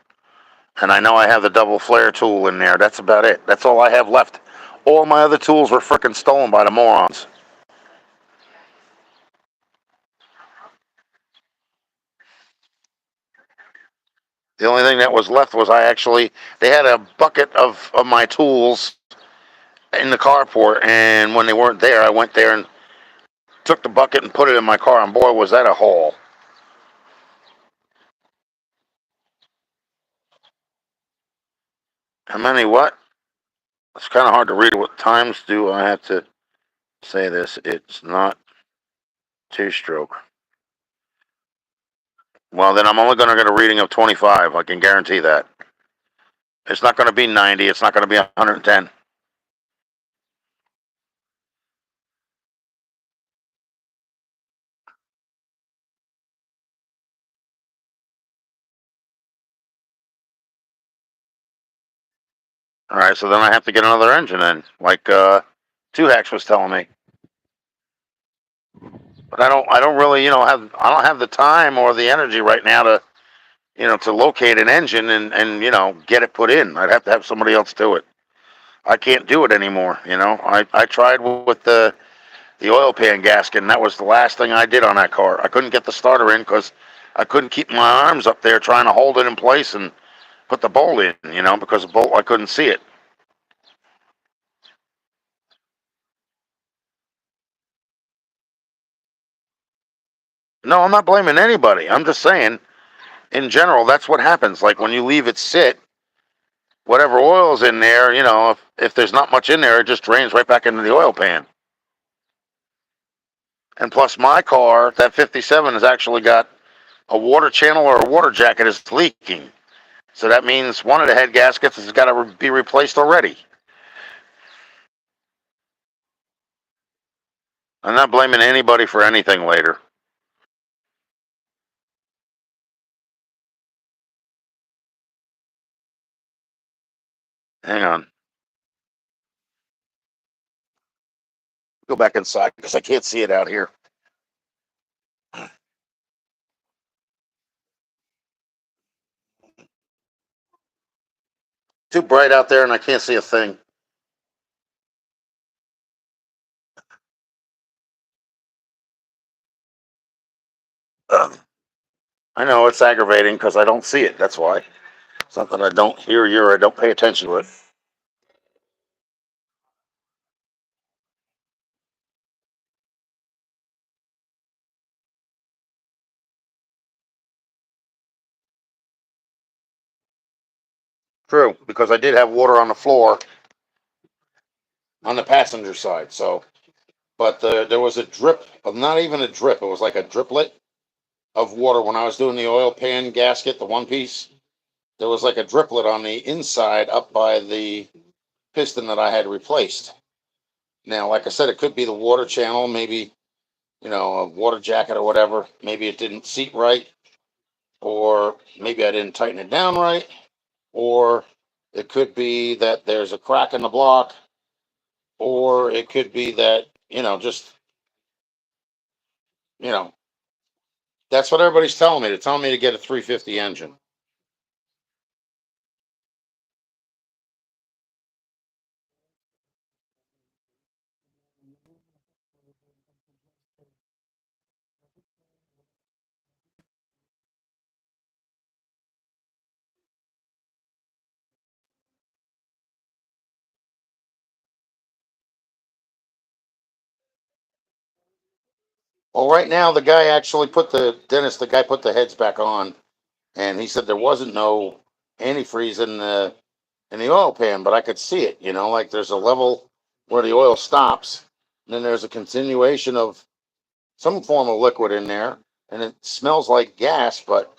And I know I have the double flare tool in there. That's about it. That's all I have left. All my other tools were frickin' stolen by the morons. thing that was left was they had a bucket of my tools in the carport, and when they weren't there, I went there and took the bucket and put it in my car, and boy, was that a haul. How many what? It's kind of hard to read. What times do I have to say this? It's not two-stroke. Well, then I'm only going to get a reading of 25. I can guarantee that. It's not going to be 90. It's not going to be 110. All right, so then I have to get another engine in, like Two Hacks was telling me. But I don't really, I don't have the time or the energy right now to, to locate an engine and get it put in. I'd have to have somebody else do it. I can't do it anymore. I tried with the oil pan gasket, and that was the last thing I did on that car. I couldn't get the starter in because I couldn't keep my arms up there trying to hold it in place and put the bolt in, because the bolt, I couldn't see it. No, I'm not blaming anybody. I'm just saying, in general, that's what happens. Like when you leave it sit, whatever oil's in there, if there's not much in there, it just drains right back into the oil pan. And plus, my car, that 57, has actually got a water channel or a water jacket is leaking. So that means one of the head gaskets has got to be replaced already. I'm not blaming anybody for anything later. Hang on. Go back inside because I can't see it out here. Too bright out there and I can't see a thing. I know it's aggravating because I don't see it. That's why. It's not that I don't hear you or I don't pay attention to it. True, because I did have water on the floor on the passenger side. So, but there was a drip, not even a drip. It was like a driplet of water when I was doing the oil pan gasket, the one piece. There was like a driplet on the inside up by the piston that I had replaced. Now, like I said, it could be the water channel, maybe, a water jacket or whatever. Maybe it didn't seat right, or maybe I didn't tighten it down right, or it could be that there's a crack in the block, or it could be that, just, you know, that's what everybody's telling me. They're telling me to get a 350 engine. Well, right now, the guy put the heads back on, and he said there wasn't no antifreeze in the oil pan, but I could see it, like there's a level where the oil stops, and then there's a continuation of some form of liquid in there, and it smells like gas, but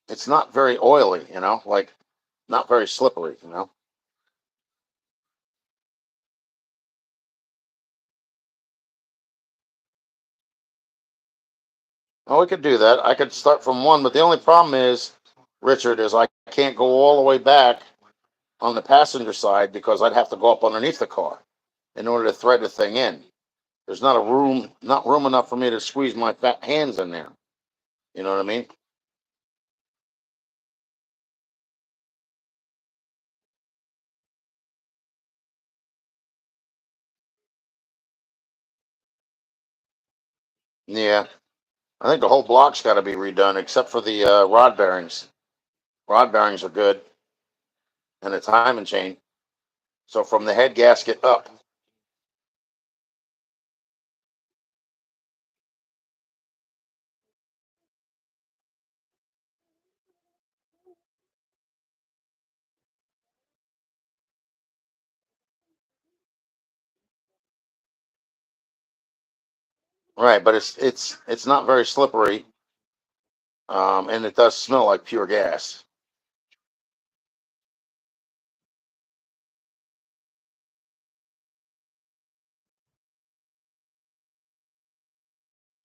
it's not very oily, like not very slippery. Oh, we could do that. I could start from one, but the only problem is, Richard, is I can't go all the way back on the passenger side because I'd have to go up underneath the car in order to thread the thing in. There's not room enough for me to squeeze my fat hands in there. You know what I mean? Yeah. I think the whole block's got to be redone except for the rod bearings. Rod bearings are good, and the timing chain. So from the head gasket up. Right, but it's not very slippery, and it does smell like pure gas.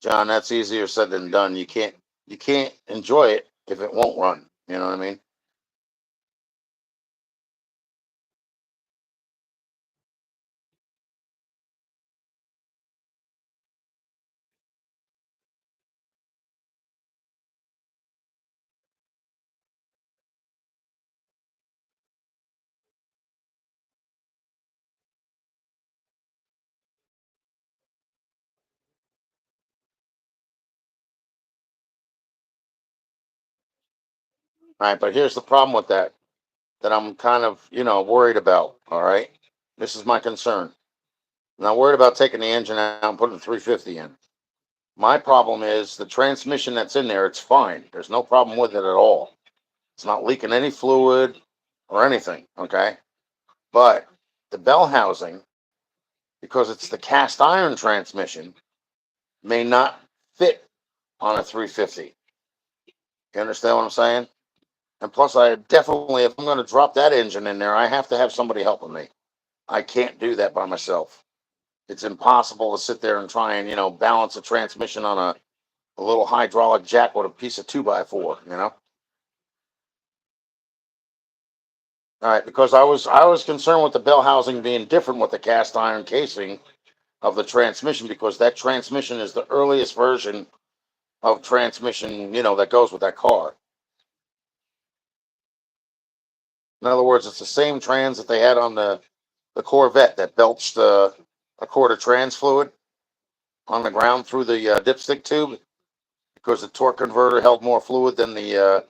John, that's easier said than done. You can't enjoy it if it won't run. You know what I mean? All right, but here's the problem with that I'm kind of, worried about. All right. This is my concern. I'm not worried about taking the engine out and putting the 350 in. My problem is the transmission that's in there, it's fine. There's no problem with it at all. It's not leaking any fluid or anything. Okay. But the bell housing, because it's the cast iron transmission, may not fit on a 350. You understand what I'm saying? And plus, I definitely, if I'm going to drop that engine in there, I have to have somebody helping me. I can't do that by myself. It's impossible to sit there and try and, balance a transmission on a little hydraulic jack with a piece of 2x4. All right, because I was concerned with the bell housing being different with the cast iron casing of the transmission, because that transmission is the earliest version of transmission, that goes with that car. In other words, it's the same trans that they had on the Corvette that belched a quart of trans fluid on the ground through the dipstick tube, because the torque converter held more fluid than the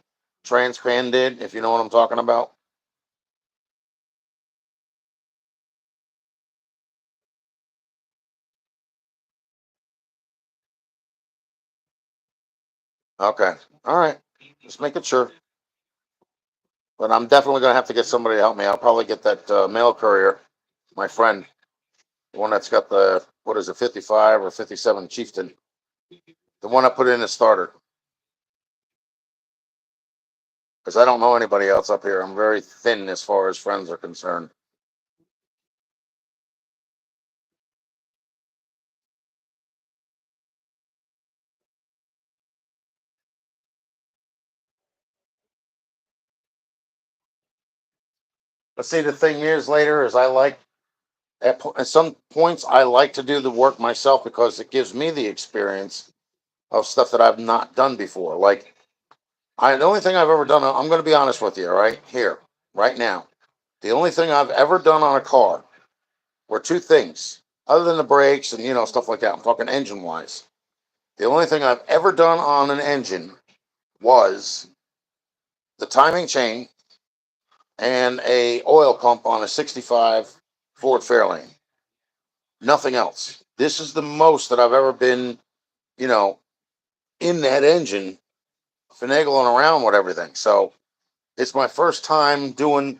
trans pan did, if you know what I'm talking about. Okay. All right. Just making sure. But I'm definitely going to have to get somebody to help me. I'll probably get that mail courier, my friend, the one that's got the, what is it, 55 or 57 Chieftain, the one I put in the starter. Because I don't know anybody else up here. I'm very thin as far as friends are concerned. But see, the thing is, later, is at some points, I like to do the work myself because it gives me the experience of stuff that I've not done before. Like, the only thing I've ever done, I'm going to be honest with you, all right, here, right now. The only thing I've ever done on a car were two things, other than the brakes and, stuff like that. I'm talking engine wise. The only thing I've ever done on an engine was the timing chain and a oil pump on a 65 Ford Fairlane. Nothing else. This is the most that I've ever been, you know, in that engine, finagling around with everything. So it's my first time doing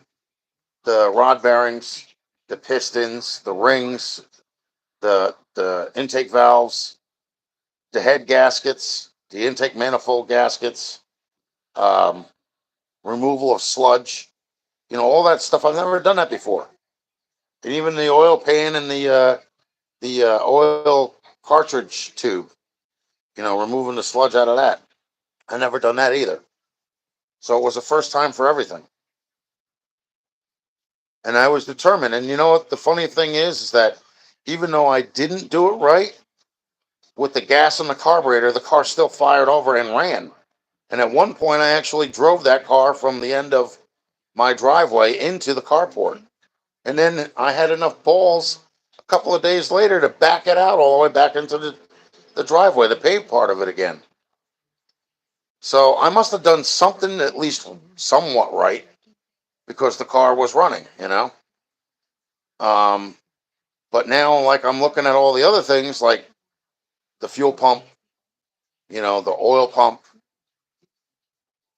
the rod bearings, the pistons, the rings, the intake valves, the head gaskets, the intake manifold gaskets, um, removal of sludge, all that stuff. I've never done that before. And even the oil pan and the oil cartridge tube, removing the sludge out of that. I never done that either. So it was the first time for everything. And I was determined. And you know what? The funny thing is that even though I didn't do it right, with the gas in the carburetor, the car still fired over and ran. And at one point, I actually drove that car from the end of my driveway into the carport. And then I had enough balls a couple of days later to back it out all the way back into the driveway, the paved part of it again. So I must have done something at least somewhat right because the car was running, you know. Um, but now, like, I'm looking at all the other things, like the fuel pump, the oil pump.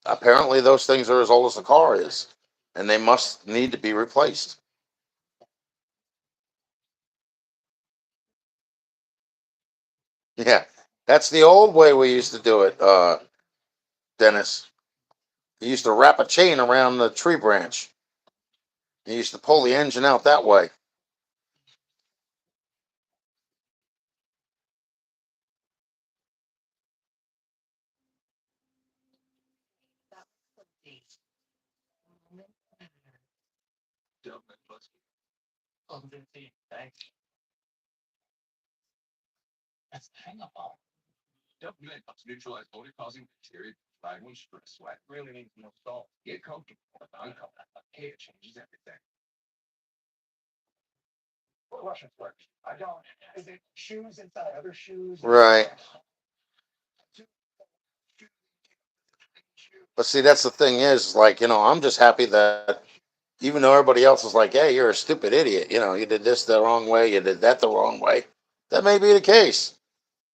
Apparently, those things are as old as the car is, and they must need to be replaced. Yeah, that's the old way we used to do it, Dennis. You used to wrap a chain around the tree branch. You used to pull the engine out that way. Government helps neutralize odor-causing bacteria when stress. Sweat really needs no salt. Get comfortable. Uncomfortable. Care changes everything. What Russians work? I don't. Is it shoes inside other shoes? Right. But see, that's the thing is, like, I'm just happy that even though everybody else is like, hey, you're a stupid idiot, you did this the wrong way, you did that the wrong way. That may be the case.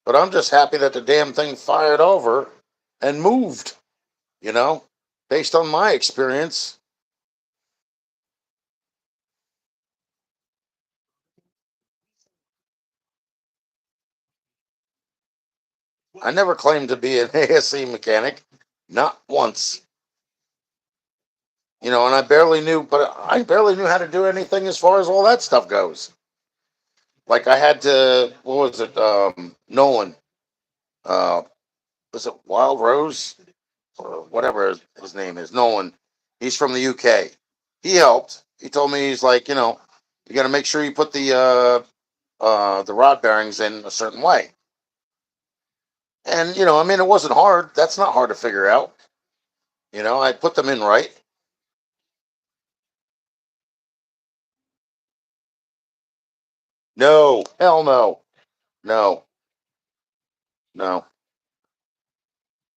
But I'm just happy that the damn thing fired over and moved, you know, based on my experience. I never claimed to be an ASE mechanic, not once. And I barely knew how to do anything as far as all that stuff goes. Like I had to, what was it? Nolan, uh, was it Wild Rose or whatever his name is? Nolan. He's from the UK. He helped. He told me he's like, you got to make sure you put the rod bearings in a certain way. And I mean, it wasn't hard. That's not hard to figure out. I put them in right. No, hell no, no, no.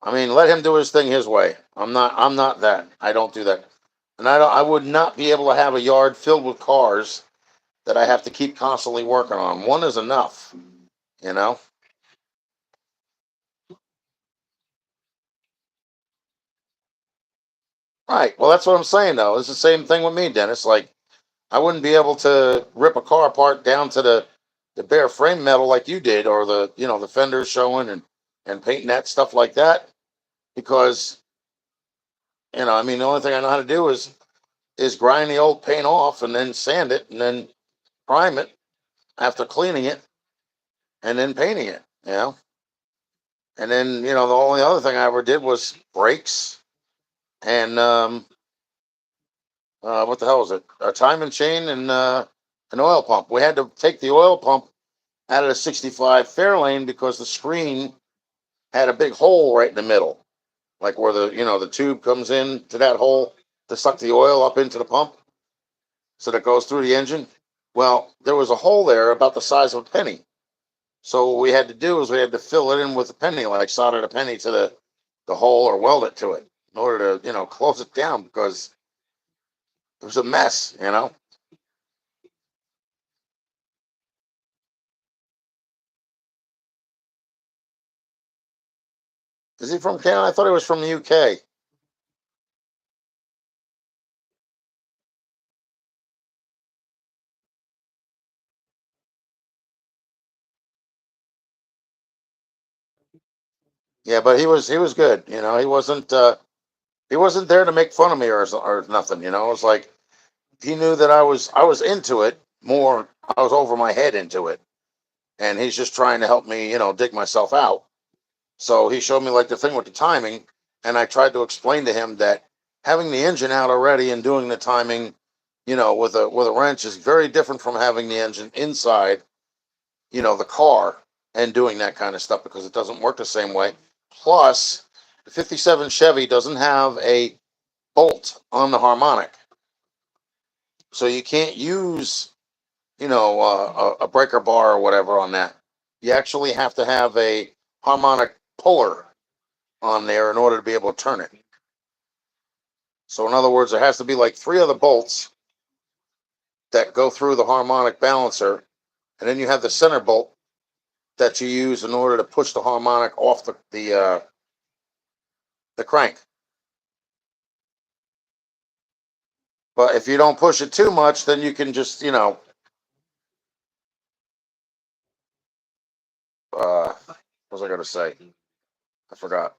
I mean, let him do his thing his way. I'm not that. I don't do that. And I would not be able to have a yard filled with cars that I have to keep constantly working on. One is enough, you know? Right. Well, that's what I'm saying, though. It's the same thing with me, Dennis. Like, I wouldn't be able to rip a car apart down to the bare frame metal like you did, or the fenders showing and painting that stuff like that, because I mean, the only thing I know how to do is grind the old paint off and then sand it and then prime it after cleaning it and then painting it. And then the only other thing I ever did was brakes and what the hell was it? A timing chain and an oil pump. We had to take the oil pump out of the 65 Fairlane because the screen had a big hole right in the middle, like where the tube comes in to that hole to suck the oil up into the pump, so that goes through the engine. Well, there was a hole there about the size of a penny. So what we had to do is we had to fill it in with a penny, like solder a penny to the hole or weld it to it in order to close it down because it was a mess. Is he from Canada? I thought he was from the UK. Yeah, but he was good. He wasn't there to make fun of me or nothing. It was like he knew that I was into it more. I was over my head into it, and he's just trying to help me, dig myself out. So he showed me like the thing with the timing, and I tried to explain to him that having the engine out already and doing the timing, with a wrench is very different from having the engine inside, the car and doing that kind of stuff because it doesn't work the same way. Plus, the 57 Chevy doesn't have a bolt on the harmonic. So you can't use, a breaker bar or whatever on that. You actually have to have a harmonic puller on there in order to be able to turn it. So in other words, there has to be like 3 other bolts that go through the harmonic balancer, and then you have the center bolt that you use in order to push the harmonic off the crank. But if you don't push it too much, then you can just, what was I going to say? I forgot.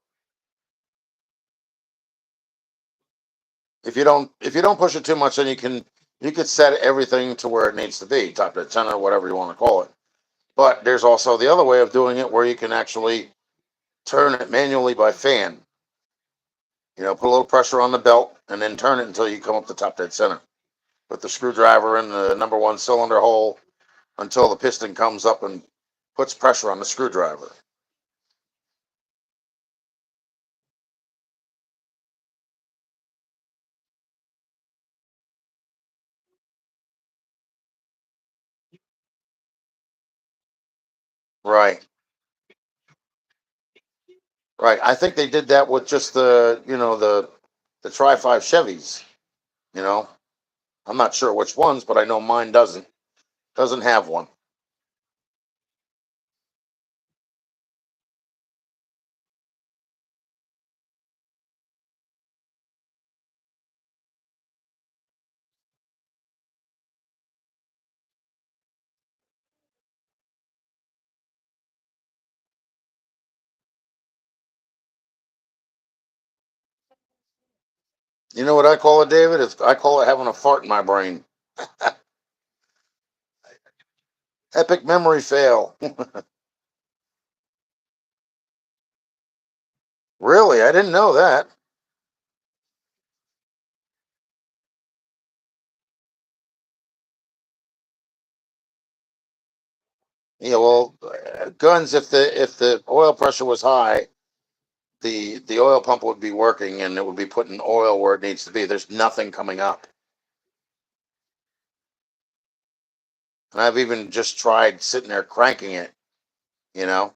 If you don't push it too much, then you could set everything to where it needs to be, top to 10 or whatever you want to call it. But there's also the other way of doing it where you can actually turn it manually by fan. Put a little pressure on the belt and then turn it until you come up to top dead center. Put the screwdriver in the number 1 cylinder hole until the piston comes up and puts pressure on the screwdriver. Right. Right. I think they did that with just the Tri-5 Chevys. You know, I'm not sure which ones, but I know mine doesn't have one. You know what I call it, David? I call it having a fart in my brain. Epic memory fail. Really? I didn't know that. Yeah, well, guns. If the oil pressure was high, the oil pump would be working and it would be putting oil where it needs to be. There's nothing coming up. And I've even just tried sitting there cranking it, you know,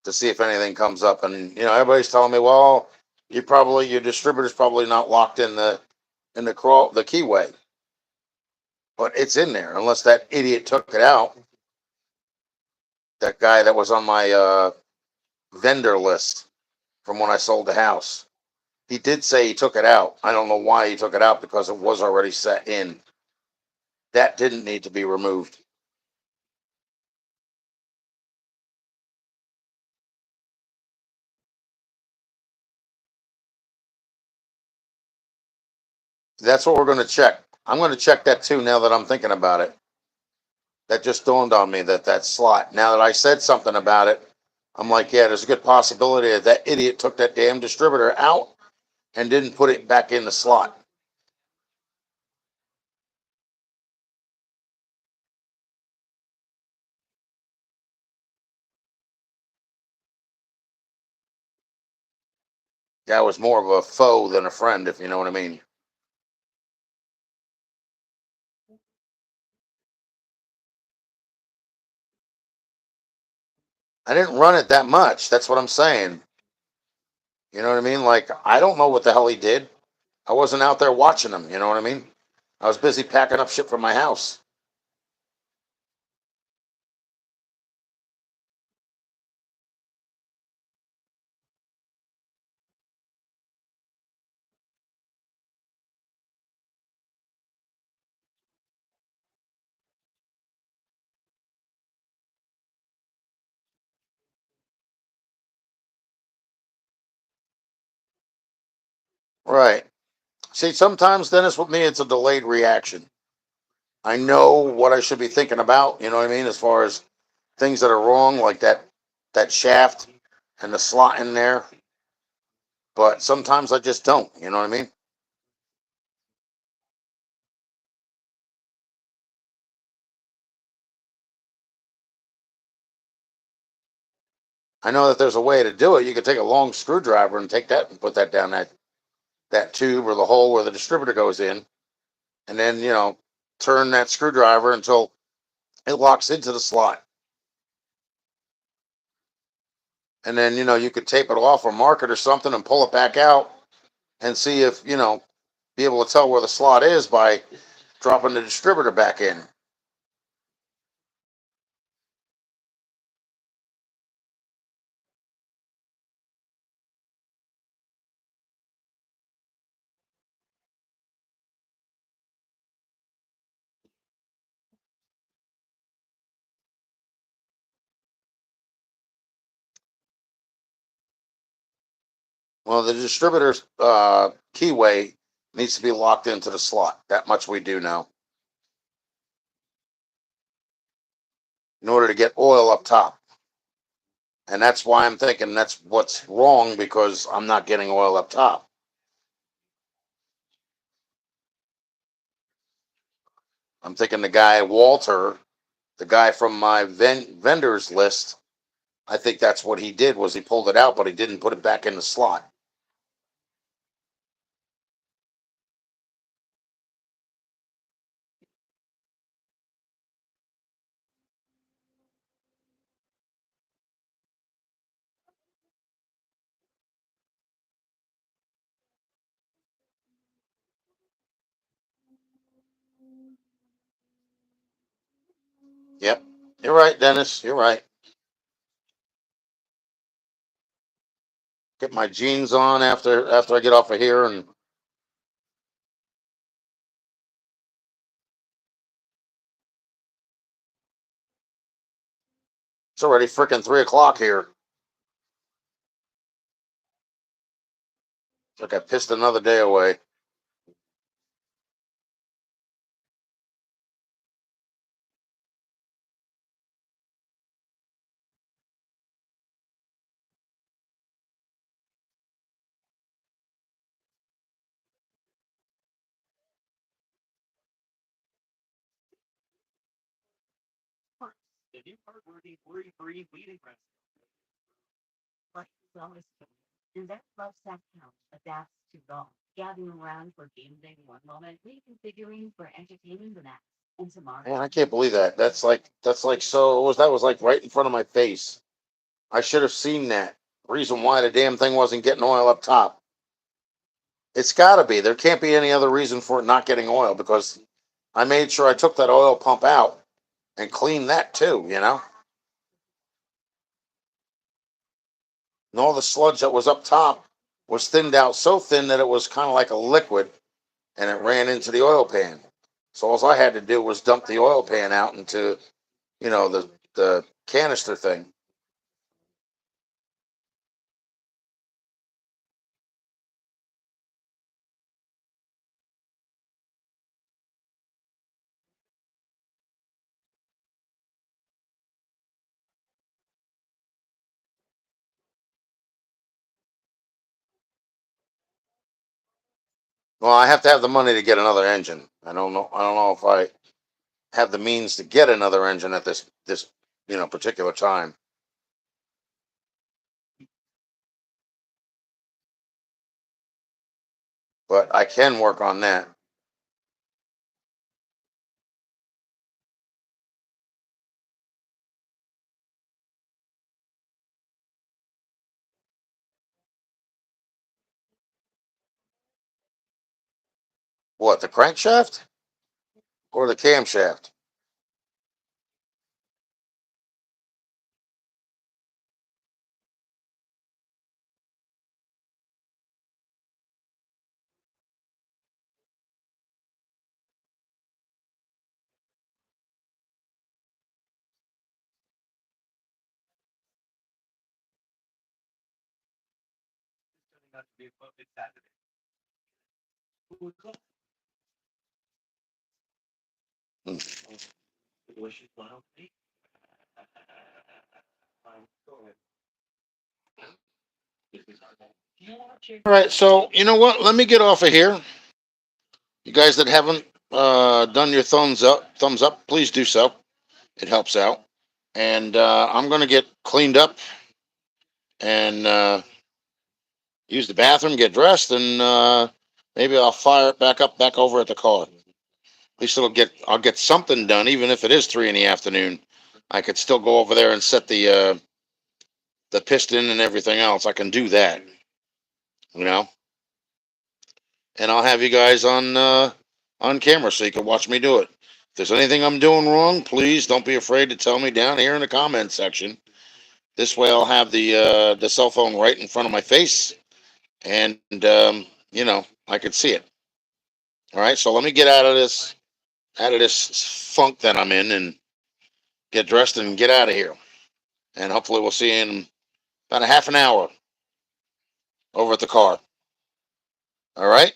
to see if anything comes up. And everybody's telling me, well, your distributor's probably not locked in the keyway, but it's in there unless that idiot took it out. That guy that was on my vendor list from when I sold the house. He did say he took it out. I don't know why he took it out because it was already set in. That didn't need to be removed. That's what we're going to check. I'm going to check that too now that I'm thinking about it. That just dawned on me that slot. Now that I said something about it, I'm like, yeah, there's a good possibility that idiot took that damn distributor out and didn't put it back in the slot. That was more of a foe than a friend, if you know what I mean. I didn't run it that much. That's what I'm saying. You know what I mean? Like, I don't know what the hell he did. I wasn't out there watching him. You know what I mean? I was busy packing up shit from my house. Right. See, sometimes, Dennis, with me, it's a delayed reaction. I know what I should be thinking about. You know what I mean? As far as things that are wrong, like that shaft and the slot in there. But sometimes I just don't. You know what I mean? I know that there's a way to do it. You could take a long screwdriver and take that and put that down that tube or the hole where the distributor goes in, and then turn that screwdriver until it locks into the slot. and then you could tape it off or mark it or something and pull it back out and see if be able to tell where the slot is by dropping the distributor back in. Well, the distributor's keyway needs to be locked into the slot. That much we do know. In order to get oil up top. And that's why I'm thinking that's what's wrong, because I'm not getting oil up top. I'm thinking the guy, Walter, the guy from my vendors list, I think that's what he did, was he pulled it out, but he didn't put it back in the slot. Yep. You're right, Dennis. You're right. Get my jeans on after I get off of here, and it's already freaking 3 o'clock here. It's like I pissed another day away. The new hard-working, worry-free weed and grass. Like wellness. And that love sack count adapts to golf. Gathering around for game day one moment, reconfiguring for entertainment the next. And tomorrow. Man, I can't believe that. That's like so. That was like right in front of my face. I should have seen that. Reason why the damn thing wasn't getting oil up top. It's got to be. There can't be any other reason for it not getting oil, because I made sure I took that oil pump out and cleaned that too. And all the sludge that was up top was thinned out so thin that it was kind of like a liquid, and it ran into the oil pan. So all I had to do was dump the oil pan out into, the canister thing. Well, I have to have the money to get another engine. I don't know. I don't know if I have the means to get another engine at this particular time. But I can work on that. What, the crankshaft or the camshaft? Turning out to be a perfect Saturday. Who would Hmm. wish it well? Go ahead. All right, so you know what? Let me get off of here. You guys that haven't done your thumbs up, please do so. It helps out. And I'm gonna get cleaned up and use the bathroom, get dressed, and maybe I'll fire it back over at the car. At least I'll get something done, even if it is 3 in the afternoon. I could still go over there and set the the piston and everything else. I can do that, you know, and I'll have you guys on camera so you can watch me do it. If there's anything I'm doing wrong, please don't be afraid to tell me down here in the comment section. This way, I'll have the cell phone right in front of my face, and you know, I can see it. All right, so let me get out of this funk that I'm in, and get dressed and get out of here. And hopefully, we'll see you in about a half an hour over at the car. All right.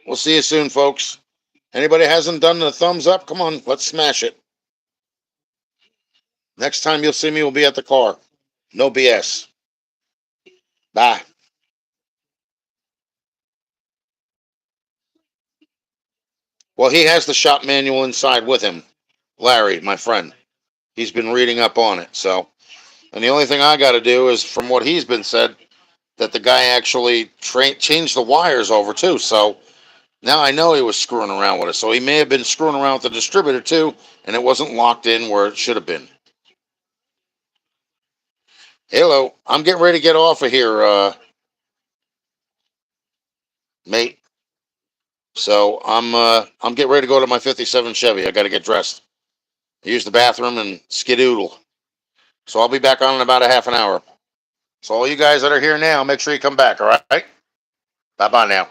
We'll see you soon, folks. Anybody hasn't done the thumbs up? Come on, let's smash it. Next time you'll see me, we'll be at the car. No BS. Bye. Well, he has the shop manual inside with him. Larry, my friend. He's been reading up on it. So, and the only thing I got to do is, from what he's been said, that the guy actually changed the wires over too. So now I know he was screwing around with it. So he may have been screwing around with the distributor too, and it wasn't locked in where it should have been. Hello, I'm getting ready to get off of here, mate. So I'm getting ready to go to my '57 Chevy. I got to get dressed, use the bathroom, and skedoodle. So I'll be back on in about a half an hour. So all you guys that are here now, make sure you come back. All right. Bye bye now.